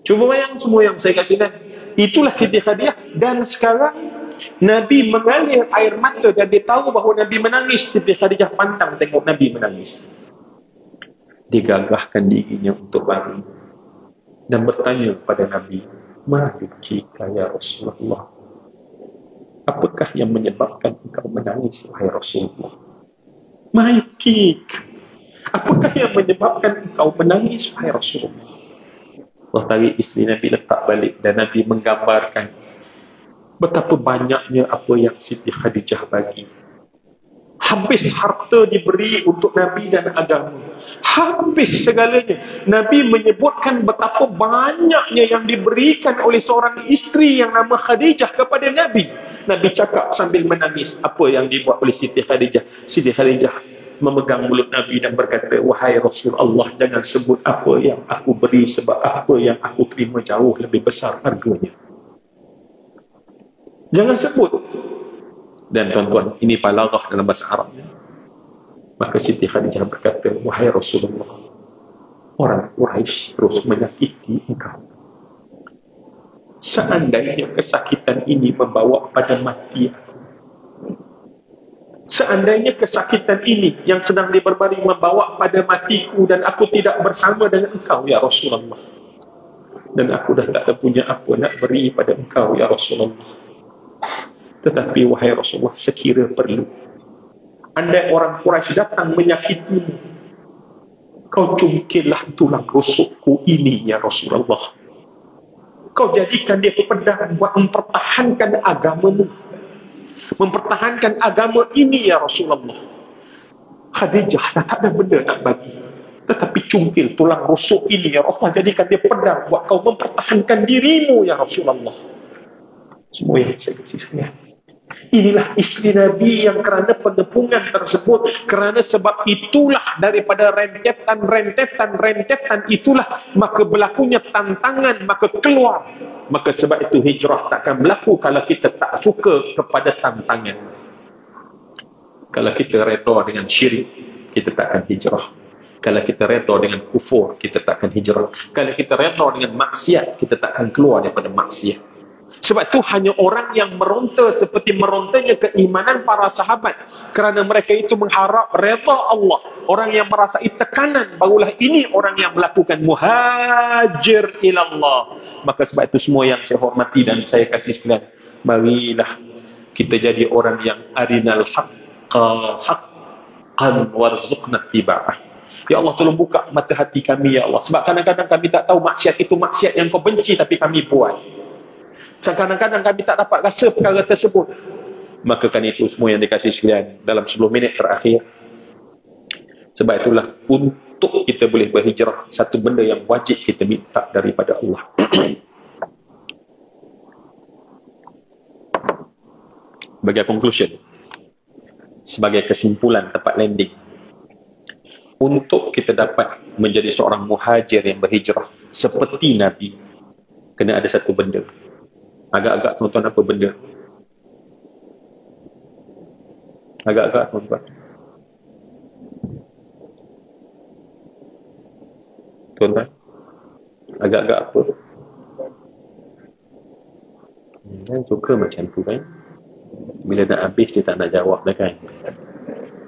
Cuba bayang semua yang saya kasihkan. Itulah Siti Khadijah. Dan sekarang Nabi mengalir air mata dan dia tahu bahawa Nabi menangis. Siti Khadijah pantang tengok Nabi menangis. Digagahkan dirinya untuk bangun dan bertanya kepada Nabi, "Ma yubkika ya Rasulullah?" Apakah yang menyebabkan engkau menangis wahai Rasulullah? Ma yubkika, apakah yang menyebabkan engkau menangis wahai Rasulullah? Allah tarik isteri Nabi letak balik dan Nabi menggambarkan betapa banyaknya apa yang Siti Khadijah bagi. Habis harta diberi untuk Nabi dan agama. Habis segalanya. Nabi menyebutkan betapa banyaknya yang diberikan oleh seorang isteri yang nama Khadijah kepada Nabi. Nabi cakap sambil menangis apa yang dibuat oleh Siti Khadijah. Siti Khadijah memegang mulut Nabi dan berkata, wahai Rasulullah, jangan sebut apa yang aku beri, sebab apa yang aku terima jauh lebih besar harganya. Jangan sebut. Dan tuan-tuan, ini balaghah dalam bahasa Arab. Maka Siti Khadijah berkata, wahai Rasulullah, orang Quraisy terus menyakiti engkau. Seandainya kesakitan ini membawa pada mati aku. Seandainya kesakitan ini yang sedang diperbari membawa pada matiku dan aku tidak bersama dengan engkau, ya Rasulullah. Dan aku dah tak ada punya apa nak beri pada engkau, ya Rasulullah. Tetapi wahai Rasulullah, sekira perlu, andai orang Quraisy datang menyakitimu, kau cungkillah tulang rusukku ini, ya Rasulullah. Kau jadikan dia pedang buat mempertahankan agamamu, mempertahankan agama ini, ya Rasulullah. Khadijah dah tak ada benda nak bagi, tetapi cungkil tulang rusuk ini, ya Rasulullah, jadikan dia pedang buat kau mempertahankan dirimu, ya Rasulullah. Semua yang saya kasih sekalian, inilah isteri Nabi yang kerana pengepungan tersebut, kerana sebab itulah daripada rentetan itulah maka berlakunya tantangan, maka keluar. Maka sebab itu hijrah takkan berlaku kalau kita tak suka kepada tantangan. Kalau kita redha dengan syirik, kita takkan hijrah. Kalau kita redha dengan kufur, kita takkan hijrah. Kalau kita redha dengan maksiat, kita takkan keluar daripada maksiat. Sebab itu hanya orang yang meronta seperti merontanya keimanan para sahabat, kerana mereka itu mengharap redha Allah. Orang yang merasai tekanan, barulah ini orang yang melakukan muhajir ilallah. Maka sebab itu semua yang saya hormati dan saya kasih sekalian, marilah kita jadi orang yang arinal haqqa haqqan warzuqna tiba'ah. Ya Allah, tolong buka mata hati kami, ya Allah. Sebab kadang-kadang kami tak tahu maksiat itu maksiat yang kau benci, tapi kami buat. Kadang-kadang kami tak dapat rasa perkara tersebut. Maka kan itu semua yang dikasih sekalian dalam 10 minit terakhir. Sebab itulah untuk kita boleh berhijrah, satu benda yang wajib kita minta daripada Allah. Sebagai conclusion, sebagai kesimpulan tempat landing, untuk kita dapat menjadi seorang muhajir yang berhijrah seperti Nabi, kena ada satu benda. Agak-agak tuan-tuan, apa benda? Agak-agak tuan-tuan. Tuan-tuan, agak-agak apa? Kan suka macam tu kan? Bila nak habis dia tak nak jawab dah kan?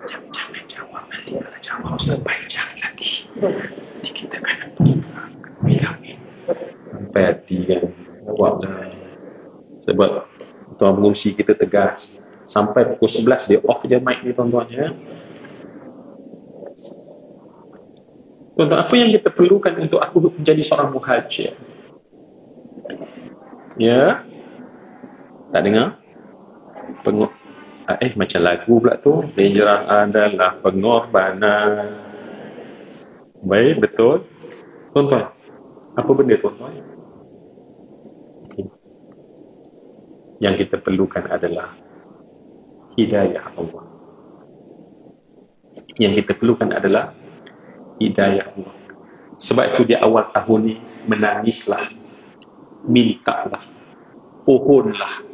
Jangan jawab, nanti kalau jawab sepanjang lagi. Nanti kita kena bilang ni. Sampai hati kan? Jawab lah. Sebab tuan pengurusi kita tegas. Sampai pukul 11 dia off je mic ni tuan-tuan ya. Tuan-tuan, apa yang kita perlukan untuk aku menjadi seorang muhajir? Ya? Tak dengar? Macam lagu pula tu. Hijrah adalah pengorbanan. Baik, betul. Tuan-tuan, apa benda tuan-tuan? Yang kita perlukan adalah hidayah Allah. Yang kita perlukan adalah hidayah Allah. Sebab itu di awal tahun ni, menangislah, mintalah, pohonlah,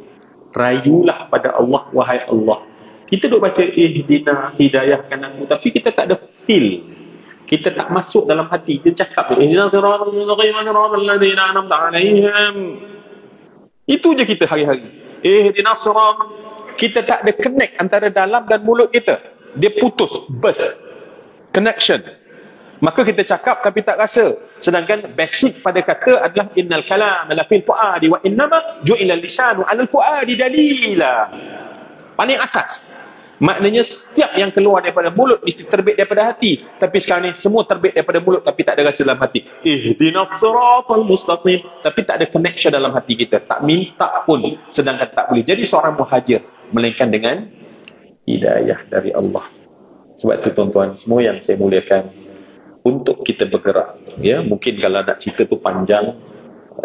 rayulah pada Allah, wahai Allah. Kita duk baca ihdina, hidayahkan aku, tapi kita tak ada feel. Kita tak masuk dalam hati. Kita cakap ihdina siratal mustaqim siratal ladzina an'amta 'alaihim. Itu je kita hari-hari. Ihdinas siratal. Kita tak ada connect antara dalam dan mulut kita. Dia putus, burst connection. Maka kita cakap tapi tak rasa. Sedangkan basic pada kata adalah innal kalam la fil fuadi wa innama ju'ila lisanu 'alal fuadi dalila. Paling asas. Maknanya setiap yang keluar daripada mulut mesti terbit daripada hati. Tapi sekarang ni semua terbit daripada mulut tapi tak ada rasa dalam hati. Ihdinas siratal mustaqim, tapi tak ada connection dalam hati kita. Tak minta pun, sedangkan tak boleh jadi seorang muhajir melainkan dengan hidayah dari Allah. Sebab itu tuan-tuan semua yang saya muliakan, untuk kita bergerak, ya, mungkin kalau nak cerita tu panjang,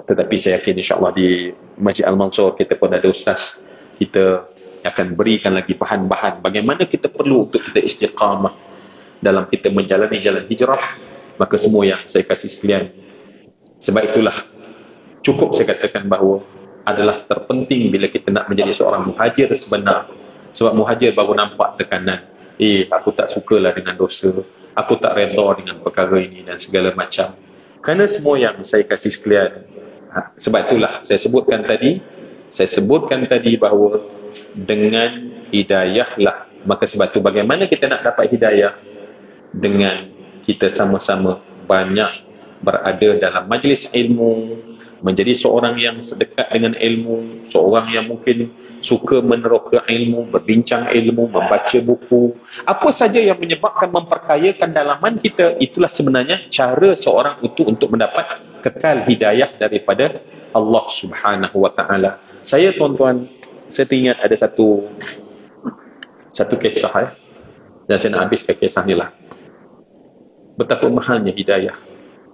tetapi saya yakin insyaAllah di Masjid Al-Mansur kita pun ada ustaz kita akan berikan lagi bahan-bahan bagaimana kita perlu untuk kita istiqamah dalam kita menjalani jalan hijrah. Maka semua yang saya kasih sekalian, sebab itulah cukup saya katakan bahawa adalah terpenting bila kita nak menjadi seorang muhajir sebenar. Sebab muhajir baru nampak tekanan, aku tak sukalah dengan dosa, aku tak redha dengan perkara ini dan segala macam. Kerana semua yang saya kasih sekalian, sebab itulah saya sebutkan tadi bahawa dengan hidayahlah. Maka sebab itu bagaimana kita nak dapat hidayah? Dengan kita sama-sama banyak berada dalam majlis ilmu, menjadi seorang yang sedekat dengan ilmu, seorang yang mungkin suka meneroka ilmu, berbincang ilmu, membaca buku. Apa saja yang menyebabkan memperkayakan dalaman kita, itulah sebenarnya cara seorang itu untuk mendapat kekal hidayah daripada Allah Subhanahu wa taala. Saya tuan-tuan, saya teringat ada satu kisah, dan saya nak habiskan kisah ni lah. Betapa mahalnya hidayah.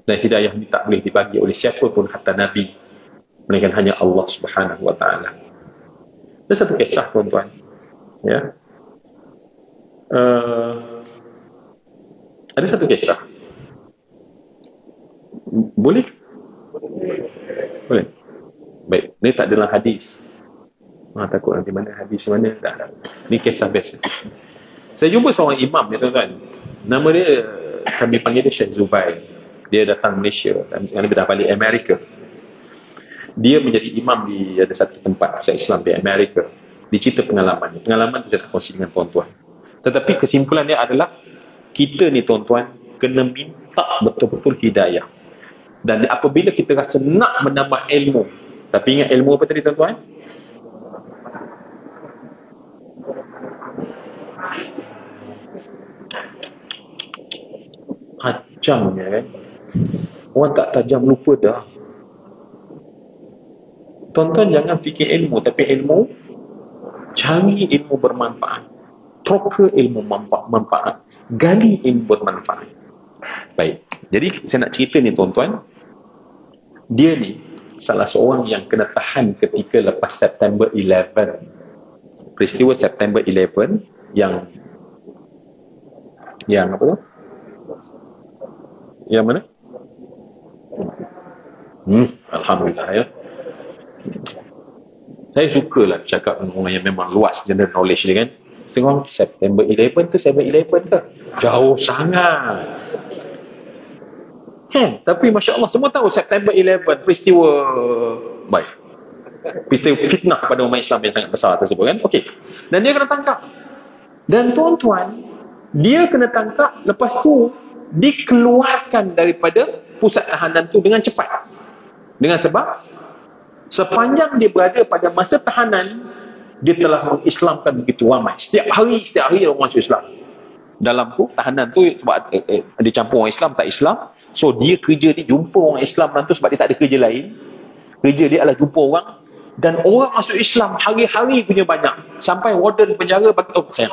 Dan hidayah ni tak boleh dibagi oleh siapa pun, hatta Nabi, melainkan hanya Allah Subhanahu wa taala. Ada satu kisah tuan-tuan, ya. Ada satu kisah. Boleh? Boleh. Baik, ni tak adalah hadis. Takut nanti mana hadis mana. Tak. Ni kisah biasa. Saya jumpa seorang imam ni tuan-tuan. Nama dia, kami panggil dia Syekh Zubair. Dia datang Malaysia dan sekarang dia dah balik Amerika. Dia menjadi imam di ada satu tempat pusat Islam di Amerika. Dicerita pengalaman tu saya nak kongsi dengan tuan-tuan. Tetapi kesimpulan dia adalah kita ni tuan-tuan kena minta betul-betul hidayah. Dan apabila kita rasa nak menambah ilmu, tapi ingat ilmu apa tadi tuan-tuan? Tajamnya kan. Orang tak tajam lupa dah. Tuan-tuan jangan fikir ilmu, tapi ilmu, cari ilmu bermanfaat, troka ilmu manfaat, gali ilmu bermanfaat. Baik, jadi saya nak cerita ni tuan-tuan, dia ni salah seorang yang kena tahan ketika lepas September 11, peristiwa September 11 yang apa tu? Yang mana? Alhamdulillah ya. Saya sukalah cakap dengan orang yang memang luas general knowledge dia kan. Setengah September 11 tu 7-11 ke? Jauh sangat. Tapi Masya Allah semua tahu September 11 peristiwa fitnah kepada umat Islam yang sangat besar tersebut kan. Okey. Dan dia kena tangkap. Dan tuan-tuan, dia kena tangkap, lepas tu dikeluarkan daripada pusat tahanan tu dengan cepat. Dengan sebab sepanjang dia berada pada masa tahanan, dia telah mengislamkan begitu ramai. Setiap hari orang masuk Islam. Dalam tu, tahanan tu sebab dia campur orang Islam, tak Islam. So dia kerja dia jumpa orang Islam tu sebab dia tak ada kerja lain. Kerja dia adalah jumpa orang. Dan orang masuk Islam hari-hari punya banyak. Sampai warden penjara bagi tahu saya.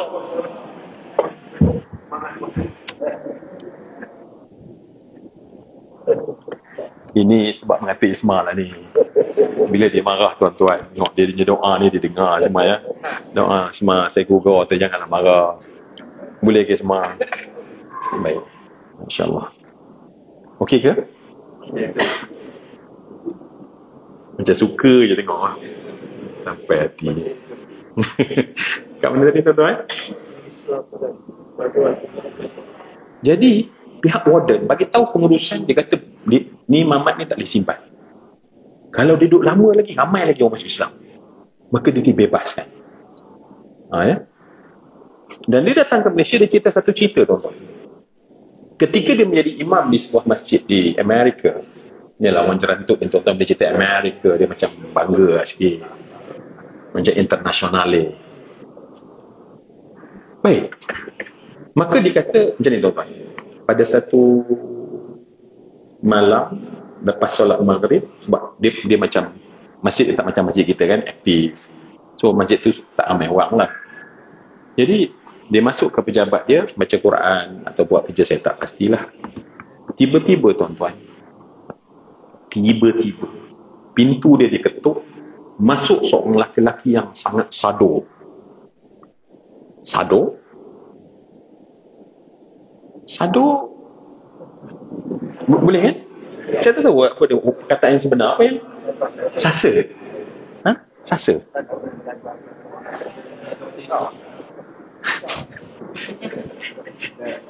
Ini sebab mengata Ismail lah ni. Bila dia marah tuan-tuan, tengok dia punya doa ni dia dengar semua ya. Doa semua saya gugur tu janganlah marah. Boleh ke semua? Baik. Insya-Allah. Okey ke? Macam suka je tengok sampai hati. Kat mana tadi tuan-tuan? Jadi pihak warden bagi tahu pengurusan, dia kata ni Mamat ni tak boleh simpan. Kalau dia duduk lama lagi, ramai lagi orang masuk Islam, maka dia dibebaskan. Ya. Dan dia datang ke Malaysia, dia cerita satu cerita tuan-tuan. Ketika dia menjadi imam di sebuah masjid di Amerika, ni lah orang jerantuk yang tuan-tuan dia cerita Amerika, dia macam bangga lah sikit, macam internasional ni. Baik, maka dia kata macam ni tuan-tuan, pada satu malam lepas solat maghrib, sebab dia macam masjid dia tak macam masjid kita kan, aktif. So masjid tu tak ramai orang lah. Jadi dia masuk ke pejabat dia, baca Quran atau buat kerja, saya tak pastilah. Tiba-tiba tuan-tuan, tiba-tiba pintu dia diketuk, masuk seorang lelaki yang sangat sado. Sado? Sado? Boleh kan? Saya tak tahu apa dia, perkataan yang sebenar apa yang sasa. Ha? Sasa.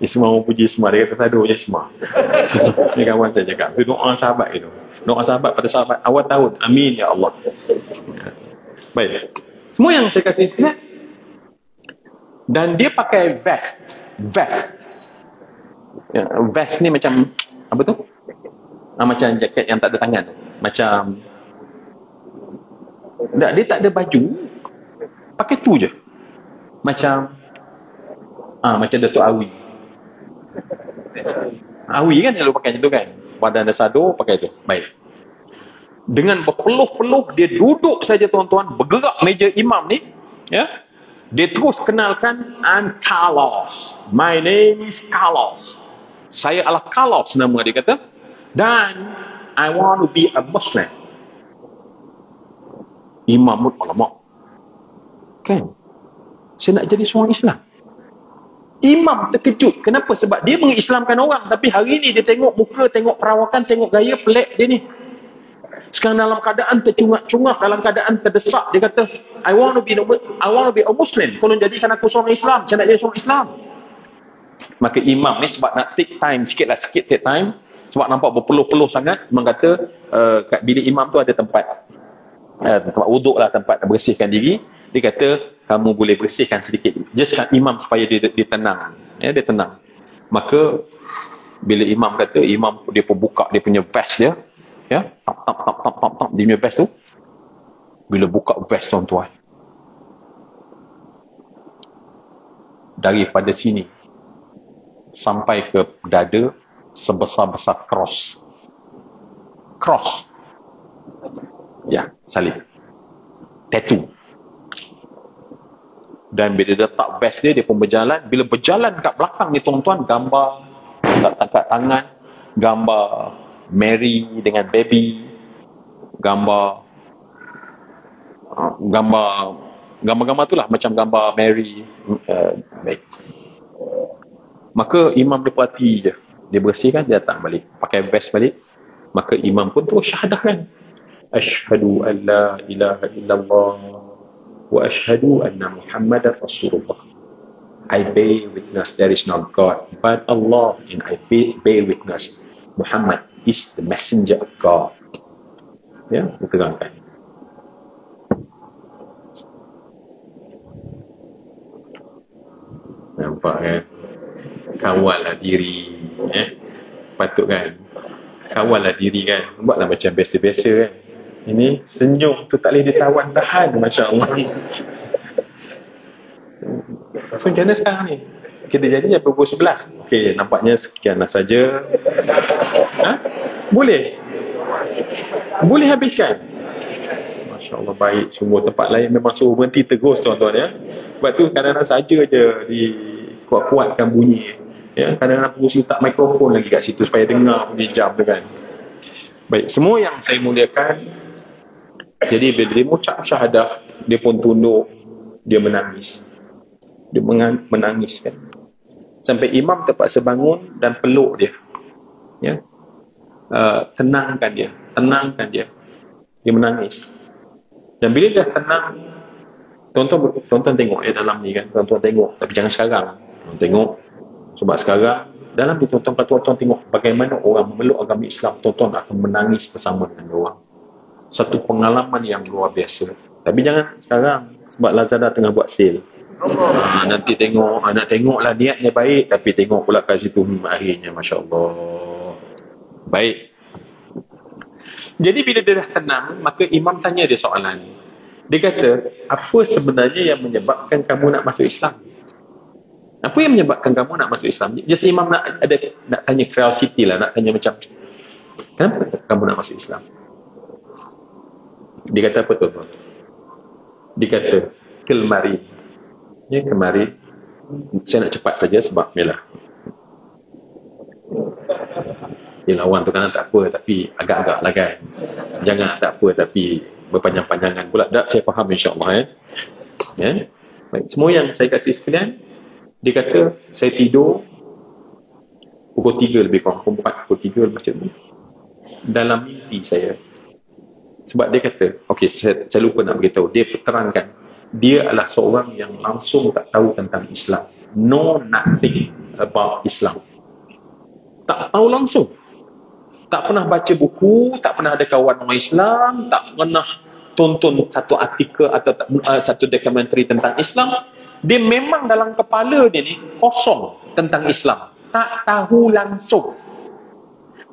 Isma orang puji Isma, dia kata sado je Isma. Ni kawan saya cakap, itu doa sahabat itu. Doa sahabat pada sahabat awal tahun. Amin ya Allah. Baik. Semua yang saya kasih sebenarnya. Dan dia pakai vest. Vest. Ya, vest ni macam apa tu? Macam jaket yang tak ada tangan. Macam dia tak ada baju. Pakai tu je. Macam macam Datuk Awi. Awi kan selalu pakai macam tu kan. Badan ada sado pakai tu. Baik. Dengan berpeluh-peluh dia duduk saja tuan-tuan, bergerak meja imam ni, ya. Dia terus kenalkan, I'm Carlos. My name is Carlos. Saya adalah Carlos nama dia kata. Dan I want to be a Muslim. Imam pun alamak. Kan? Saya nak jadi seorang Islam. Imam terkejut. Kenapa? Sebab dia mengislamkan orang. Tapi hari ni dia tengok muka, tengok perawakan, tengok gaya pelik dia ni. Sekarang dalam keadaan tercungak-cungak, dalam keadaan terdesak, dia kata, I want to be a Muslim. Tolong jadikan aku seorang Islam. Saya nak jadi seorang Islam. Maka imam ni sebab nak take time sikit take time, sebab nampak berpeluh-peluh sangat, memang kata kat bilik imam tu ada tempat wuduk lah, tempat bersihkan diri. Dia kata kamu boleh bersihkan sedikit just kat imam supaya dia tenang, ya, dia tenang. Maka bila imam kata, imam dia pun buka dia punya vest dia, ya, tap dia punya vest tu. Bila buka vest tuan-tuan, daripada sini sampai ke dada sebesar-besar cross. Ya, salib. Tattoo. Dan bila dia letak vest dia pun berjalan. Bila berjalan kat belakang ni tuan-tuan, gambar kat tangan, gambar Mary dengan baby, gambar tu lah, macam gambar Mary. Baik. Maka imam dia perhati je. Dia bersihkan, dia datang balik. Pakai vest balik. Maka imam pun terus syahadahkan. Ashhadu an la ilaha illallah wa ashhadu anna Muhammadan Rasulullah. I bear witness there is no God but Allah, and I bear witness Muhammad is the messenger of God. Ya, diterangkan. Nampak kan? Kawallah diri, patut kan? Kawallah diri kan? Buatlah macam biasa-biasa kan? Ini senyum tu tak boleh ditawan tahan, Masya Allah. So macam mana sekarang ni? Kita jadi pukul 11. Okey, nampaknya sekianlah saja. Boleh? Boleh habiskan? Masya Allah, baik. Semua tempat lain memang suruh berhenti terus tuan-tuan, ya. Sebab tu kadang-kadang saja je dikuat-kuatkan bunyi, ya. Kadang-kadang perlu letak mikrofon lagi kat situ supaya dengar bunyi jam tu kan. Baik, semua yang saya muliakan, jadi bila dia mengucap syahadah, dia pun tunduk, dia menangis. Dia menangis kan. Sampai imam terpaksa bangun dan peluk dia. Ya. Tenangkan dia. Dia menangis. Dan bila dia tenang, tuan-tuan tengok dalam ni kan. Tuan-tuan tengok. Tapi jangan sekarang. Tuan tengok. Sebab sekarang, dalam ni tuan-tuan tengok bagaimana orang memeluk agama Islam. Tuan-tuan akan menangis bersama dengan orang. Satu pengalaman yang luar biasa. Tapi jangan sekarang. Sebab Lazada tengah buat sale. Nanti nak tengoklah niatnya baik, tapi tengok pula kat situ akhirnya, Masya Allah. Baik. Jadi bila dia dah tenang, maka imam tanya dia soalan. Dia kata, apa sebenarnya yang menyebabkan kamu nak masuk Islam? Apa yang menyebabkan kamu nak masuk Islam? Just imam nak tanya curiosity lah, nak tanya macam, kenapa kamu nak masuk Islam? Dia kata apa tu? Dia kata, kelmari. Ya, kemarin saya nak cepat saja sebab yalah lawan tu kan tak apa tapi agak-agak lah kan. Jangan tak apa tapi berpanjang-panjangan pula. Tak, saya faham insyaAllah ya. Baik, semua yang saya kasih sekalian, dia kata saya tidur pukul 3 lebih kurang, pukul 4, pukul 3 macam ni. Dalam mimpi saya. Sebab dia kata, okey, saya lupa nak beritahu. Dia terangkan, dia adalah seorang yang langsung tak tahu tentang Islam. Know nothing about Islam. Tak tahu langsung. Tak pernah baca buku, tak pernah ada kawan orang Islam, tak pernah tonton satu artikel atau satu dokumentari tentang Islam. Dia memang dalam kepala dia ni kosong tentang Islam. Tak tahu langsung.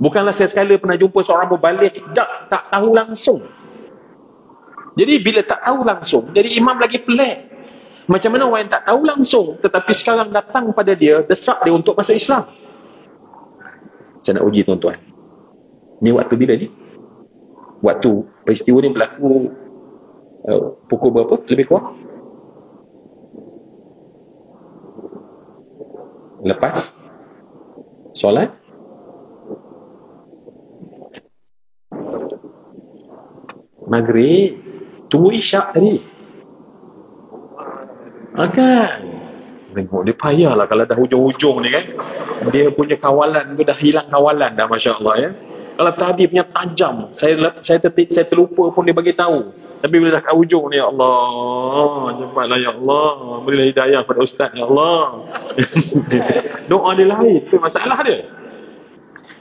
Bukanlah saya sekali pernah jumpa seorang berbalik, tak tahu langsung. Jadi bila tak tahu langsung, jadi imam lagi pelik. Macam mana orang yang tak tahu langsung, tetapi sekarang datang pada dia, desak dia untuk masuk Islam. Saya nak uji tuan-tuan. Ni waktu bila ni? Waktu peristiwa ni berlaku pukul berapa? Lebih kurang? Lepas solat? Maghrib. Tunggu isyak tadi. Kan? Tengok dia payahlah kalau dah hujung-hujung ni kan. Dia punya kawalan tu dah hilang kawalan dah, Masya Allah ya. Kalau tadi punya tajam, saya terlupa pun dia bagi tahu. Tapi bila dah kat hujung ni, ya Allah, cepatlah ya Allah, berilah hidayah pada ustaz ya Allah. Doa dia lain, tu masalah dia.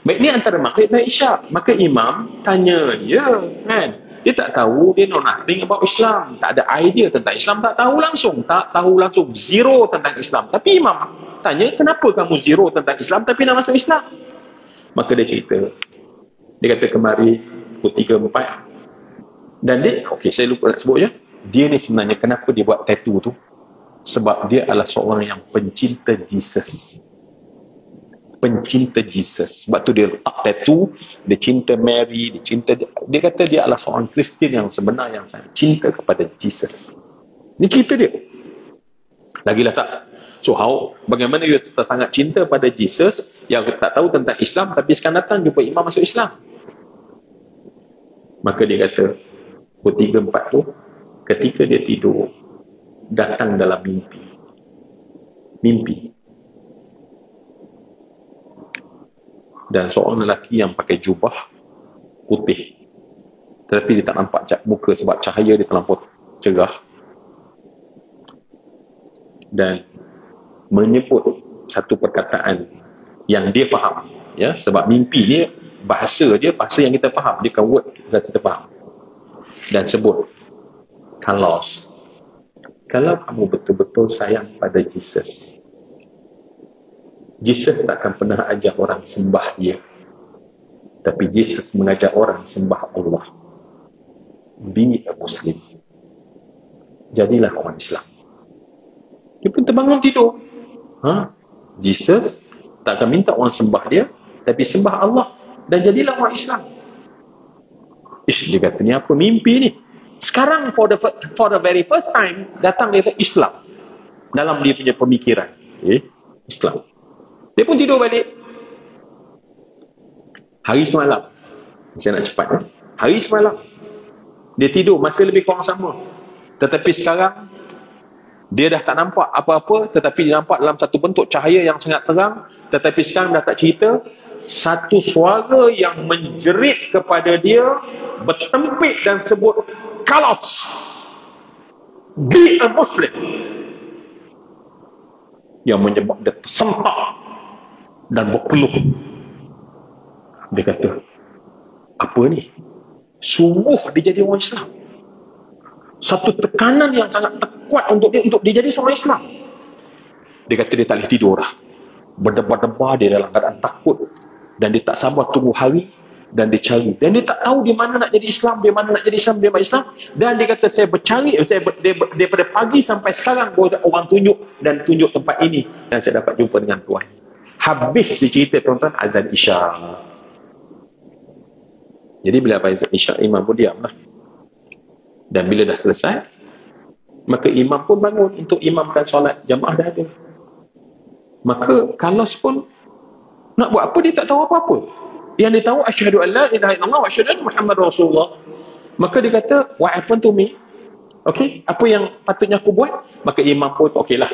Baik, ni antara maghrib dan isyak. Maka imam tanya dia kan. Dia tak tahu, dia know nothing about Islam. Tak ada idea tentang Islam, tak tahu langsung. Zero tentang Islam. Tapi imam tanya, kenapa kamu zero tentang Islam tapi nak masuk Islam? Maka dia cerita. Dia kata kemari pukul 3, 4. Dan dia, okey, saya lupa nak sebut je. Dia ni sebenarnya kenapa dia buat tattoo tu? Sebab dia adalah seorang yang pencinta Jesus. Pencinta Jesus. Sebab tu dia letak tattoo, dia cinta Mary, dia kata dia adalah seorang Kristian yang sebenar, yang sangat cinta kepada Jesus. Ni cerita dia. Lagilah tak. So bagaimana dia sangat cinta pada Jesus yang tak tahu tentang Islam tapi sekarang datang jumpa imam masuk Islam. Maka dia kata pukul 3, 4 tu ketika dia tidur datang dalam mimpi dan seorang lelaki yang pakai jubah putih tetapi dia tak nampak muka sebab cahaya dia terlampau cerah dan menyebut satu perkataan yang dia faham ya, sebab mimpi dia bahasa yang kita faham, dia kan word kita faham, dan sebut kalau kamu betul-betul sayang pada Jesus tak akan pernah ajar orang sembah dia, tapi Jesus mengajar orang sembah Allah. Be a Muslim, jadilah orang Islam. Dia pun terbangun tidur. Jesus tak akan minta orang sembah dia, tapi sembah Allah dan jadilah orang Islam. Dia kata ni apa mimpi ni? Sekarang for the very first time datang dia Islam dalam dia punya pemikiran. Islam. Dia pun tidur balik. Hari semalam. Saya nak cepat. Hari semalam. Dia tidur masa lebih kurang sama. Tetapi sekarang dia dah tak nampak apa-apa, tetapi dia nampak dalam satu bentuk cahaya yang sangat terang. Tetapi sekarang dah tak cerita. Satu suara yang menjerit kepada dia, bertempik dan sebut, Kalas, be a Muslim. Yang menyebab dia tersentak dan berpeluh. Dia kata, apa ni? Sungguh dia jadi orang Islam. Satu tekanan yang sangat kuat untuk dia jadi seorang Islam. Dia kata dia tak boleh tidur dah. Berdebar-debar dia dalam keadaan takut. Dan dia tak sabar tunggu hari. Dan dia cari. Dan dia tak tahu di mana nak jadi Islam. Di mana nak jadi Islam. Dia nak Islam. Dan dia kata saya bercari. Daripada pagi sampai sekarang orang tunjuk. Dan tunjuk tempat ini. Dan saya dapat jumpa dengan Tuhan. Habis dia cerita tuan-tuan azan Isyak. Jadi bila azan Isyak imam pun diam lah. Dan bila dah selesai, Maka imam pun bangun untuk imamkan solat, jamaah dah ada. Maka kalos pun nak buat apa, dia tak tahu apa-apa. Yang dia tahu asyhadu an la ilaha illallah wa asyhadu anna Muhammad Rasulullah. Maka dia kata, what happened to me? Okey, apa yang patutnya aku buat? Maka imam pun okeylah.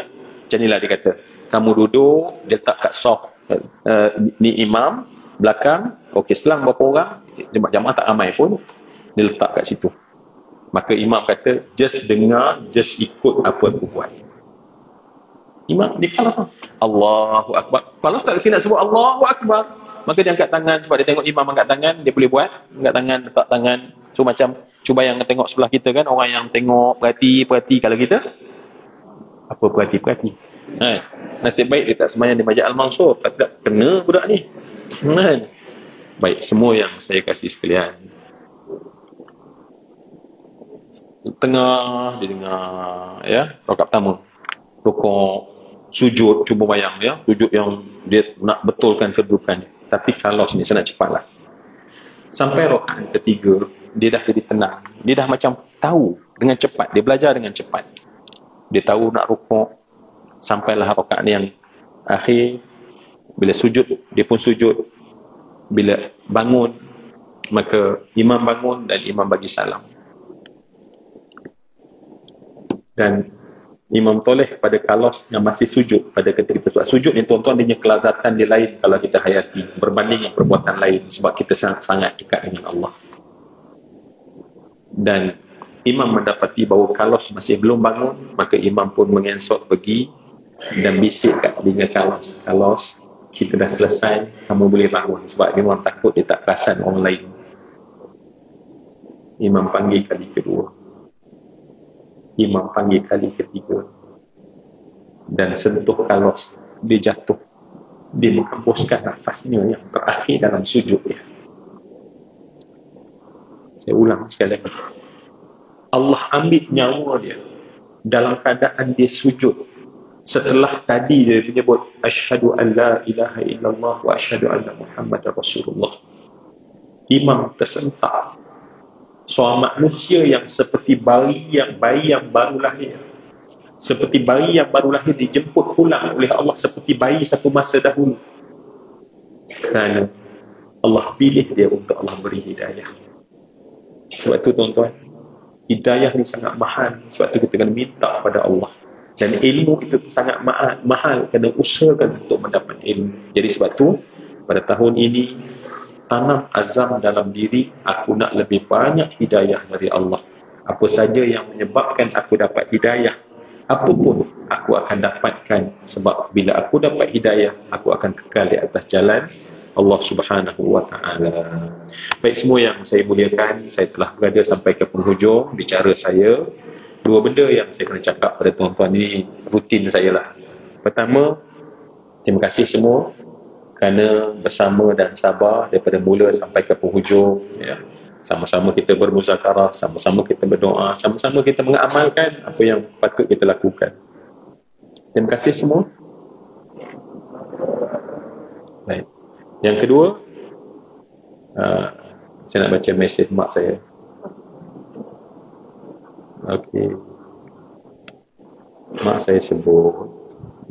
Macam inilah dia kata, kamu duduk, dia letak kat soft ni imam belakang. Okey, selang berapa orang, jemaah tak ramai pun, dia letak kat situ. Maka imam kata, just dengar, just ikut apa aku buat. Imam dia kalah. Allahu Akbar. Kalau tak nak sebut Allahu Akbar, maka dia angkat tangan. Sebab dia tengok imam angkat tangan, dia boleh buat. Angkat tangan, letak tangan. So macam, cuba yang tengok sebelah kita kan, orang yang tengok, perhati. Kalau kita, apa perhati? Nasib baik dia tak sembahyang di Masjid Al-Mansur. Tak kena budak ni. Baik, semua yang saya kasih sekalian. Tengah, dia dengar, ya, rakaat pertama. Rukuk, sujud, cuba bayang ya, sujud yang dia nak betulkan kedudukan. Tapi kalau sini saya nak cepatlah. Sampai rakaat ketiga, dia dah jadi tenang. Dia dah macam tahu dengan cepat, dia belajar dengan cepat. Dia tahu nak rukuk. Sampailah rakaat yang akhir, bila sujud, dia pun sujud. Bila bangun, maka imam bangun dan imam bagi salam. Dan imam toleh pada kalos yang masih sujud pada ketika itu. Sebab sujud ni tuan-tuan, dia punya kelazatan dia lain kalau kita hayati berbanding dengan perbuatan lain, sebab kita sangat dekat dengan Allah. Dan imam mendapati bahawa kalos masih belum bangun, maka imam pun mengesot pergi dan bisik kat telinga kalos, kita dah selesai, kamu boleh bangun. Sebab imam takut dia tak perasan orang lain. Imam panggil kali kedua, imam panggil kali ketiga, dan sentuh kalos, dia jatuh. Dia menghembuskan nafasnya yang terakhir dalam sujud dia. Saya ulang sekali lagi. Allah ambil nyawa dia dalam keadaan dia sujud. Setelah tadi dia menyebut asyhadu an la ilaha illallah wa asyhadu anna Muhammadar Rasulullah. Imam tersentak. Seorang manusia yang seperti bayi yang baru lahir. Seperti bayi yang baru lahir dijemput pulang oleh Allah seperti bayi satu masa dahulu. Kerana Allah pilih dia untuk Allah beri hidayah. Sebab itu tuan-tuan, hidayah ni sangat mahal. Sebab itu kita kena minta kepada Allah. Dan ilmu itu sangat mahal. Kena usahakan untuk mendapat ilmu. Jadi sebab itu, pada tahun ini, tanam azam dalam diri, aku nak lebih banyak hidayah dari Allah. Apa saja yang menyebabkan aku dapat hidayah, apa pun aku akan dapatkan. Sebab bila aku dapat hidayah, aku akan kekal di atas jalan Allah Subhanahu wa ta'ala. Baik, semua yang saya muliakan, saya telah berada sampai ke penghujung bicara saya. Dua benda yang saya kena cakap pada tuan-tuan ni rutin saya lah. Pertama, terima kasih semua kerana bersama dan sabar daripada mula sampai ke penghujung, ya. Sama-sama kita bermuzakarah, sama-sama kita berdoa, sama-sama kita mengamalkan apa yang patut kita lakukan. Terima kasih semua. Baik. Yang kedua, saya nak baca mesej mak saya. Okey. Mak saya sebut,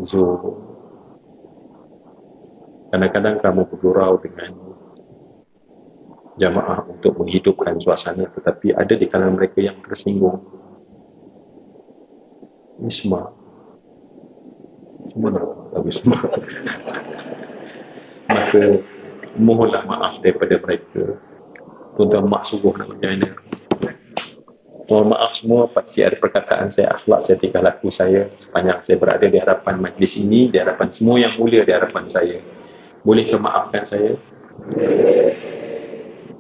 Zul, kadang-kadang kamu bergurau dengan jamaah untuk menghidupkan suasana, tetapi ada di kalangan mereka yang tersinggung. Ini semua nak bagus semua. Maka mohonlah maaf daripada mereka. Tuan-tuan, mak sungguh nak macam mana. Mohon maaf semua, pasti ada perkataan saya, akhlak saya, tingkah laku saya sepanjang saya berada di hadapan majlis ini, di hadapan semua yang mulia di hadapan saya. Boleh ke maafkan saya?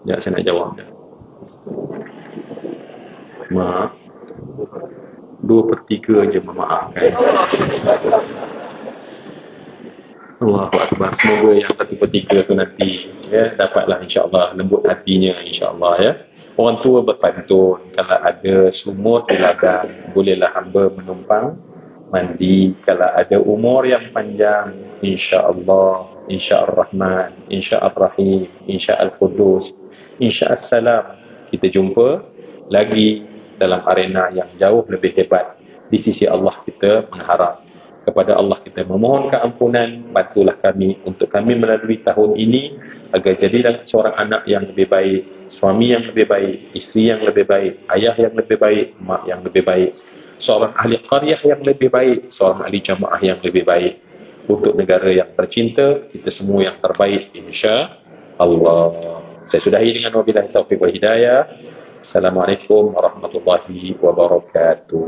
Ya, saya nak jawab. Mak, 2/3 je memaafkan. Allahu Akbar. Semoga yang 1/3 tu nanti, ya, dapatlah insya-Allah lembut hatinya, insya-Allah, ya. Orang tua berpantun, kalau ada sumur di ladang, bolehlah hamba menumpang mandi. Kalau ada umur yang panjang, insya-Allah, insya-Ar-Rahman, insya-Ar-Rahim, insya-Al-Qudus, insya-Assalam, kita jumpa lagi dalam arena yang jauh lebih hebat di sisi Allah kita mengharap. Kepada Allah kita memohon keampunan, bantulah kami untuk kami melalui tahun ini agar jadilah seorang anak yang lebih baik, suami yang lebih baik, isteri yang lebih baik, ayah yang lebih baik, mak yang lebih baik, seorang ahli qaryah yang lebih baik, seorang ahli jamaah yang lebih baik. Untuk negara yang tercinta, kita semua yang terbaik, insya-Allah. Saya sudahi dengan wabillahi taufiq wal hidayah. Assalamualaikum warahmatullahi wabarakatuh.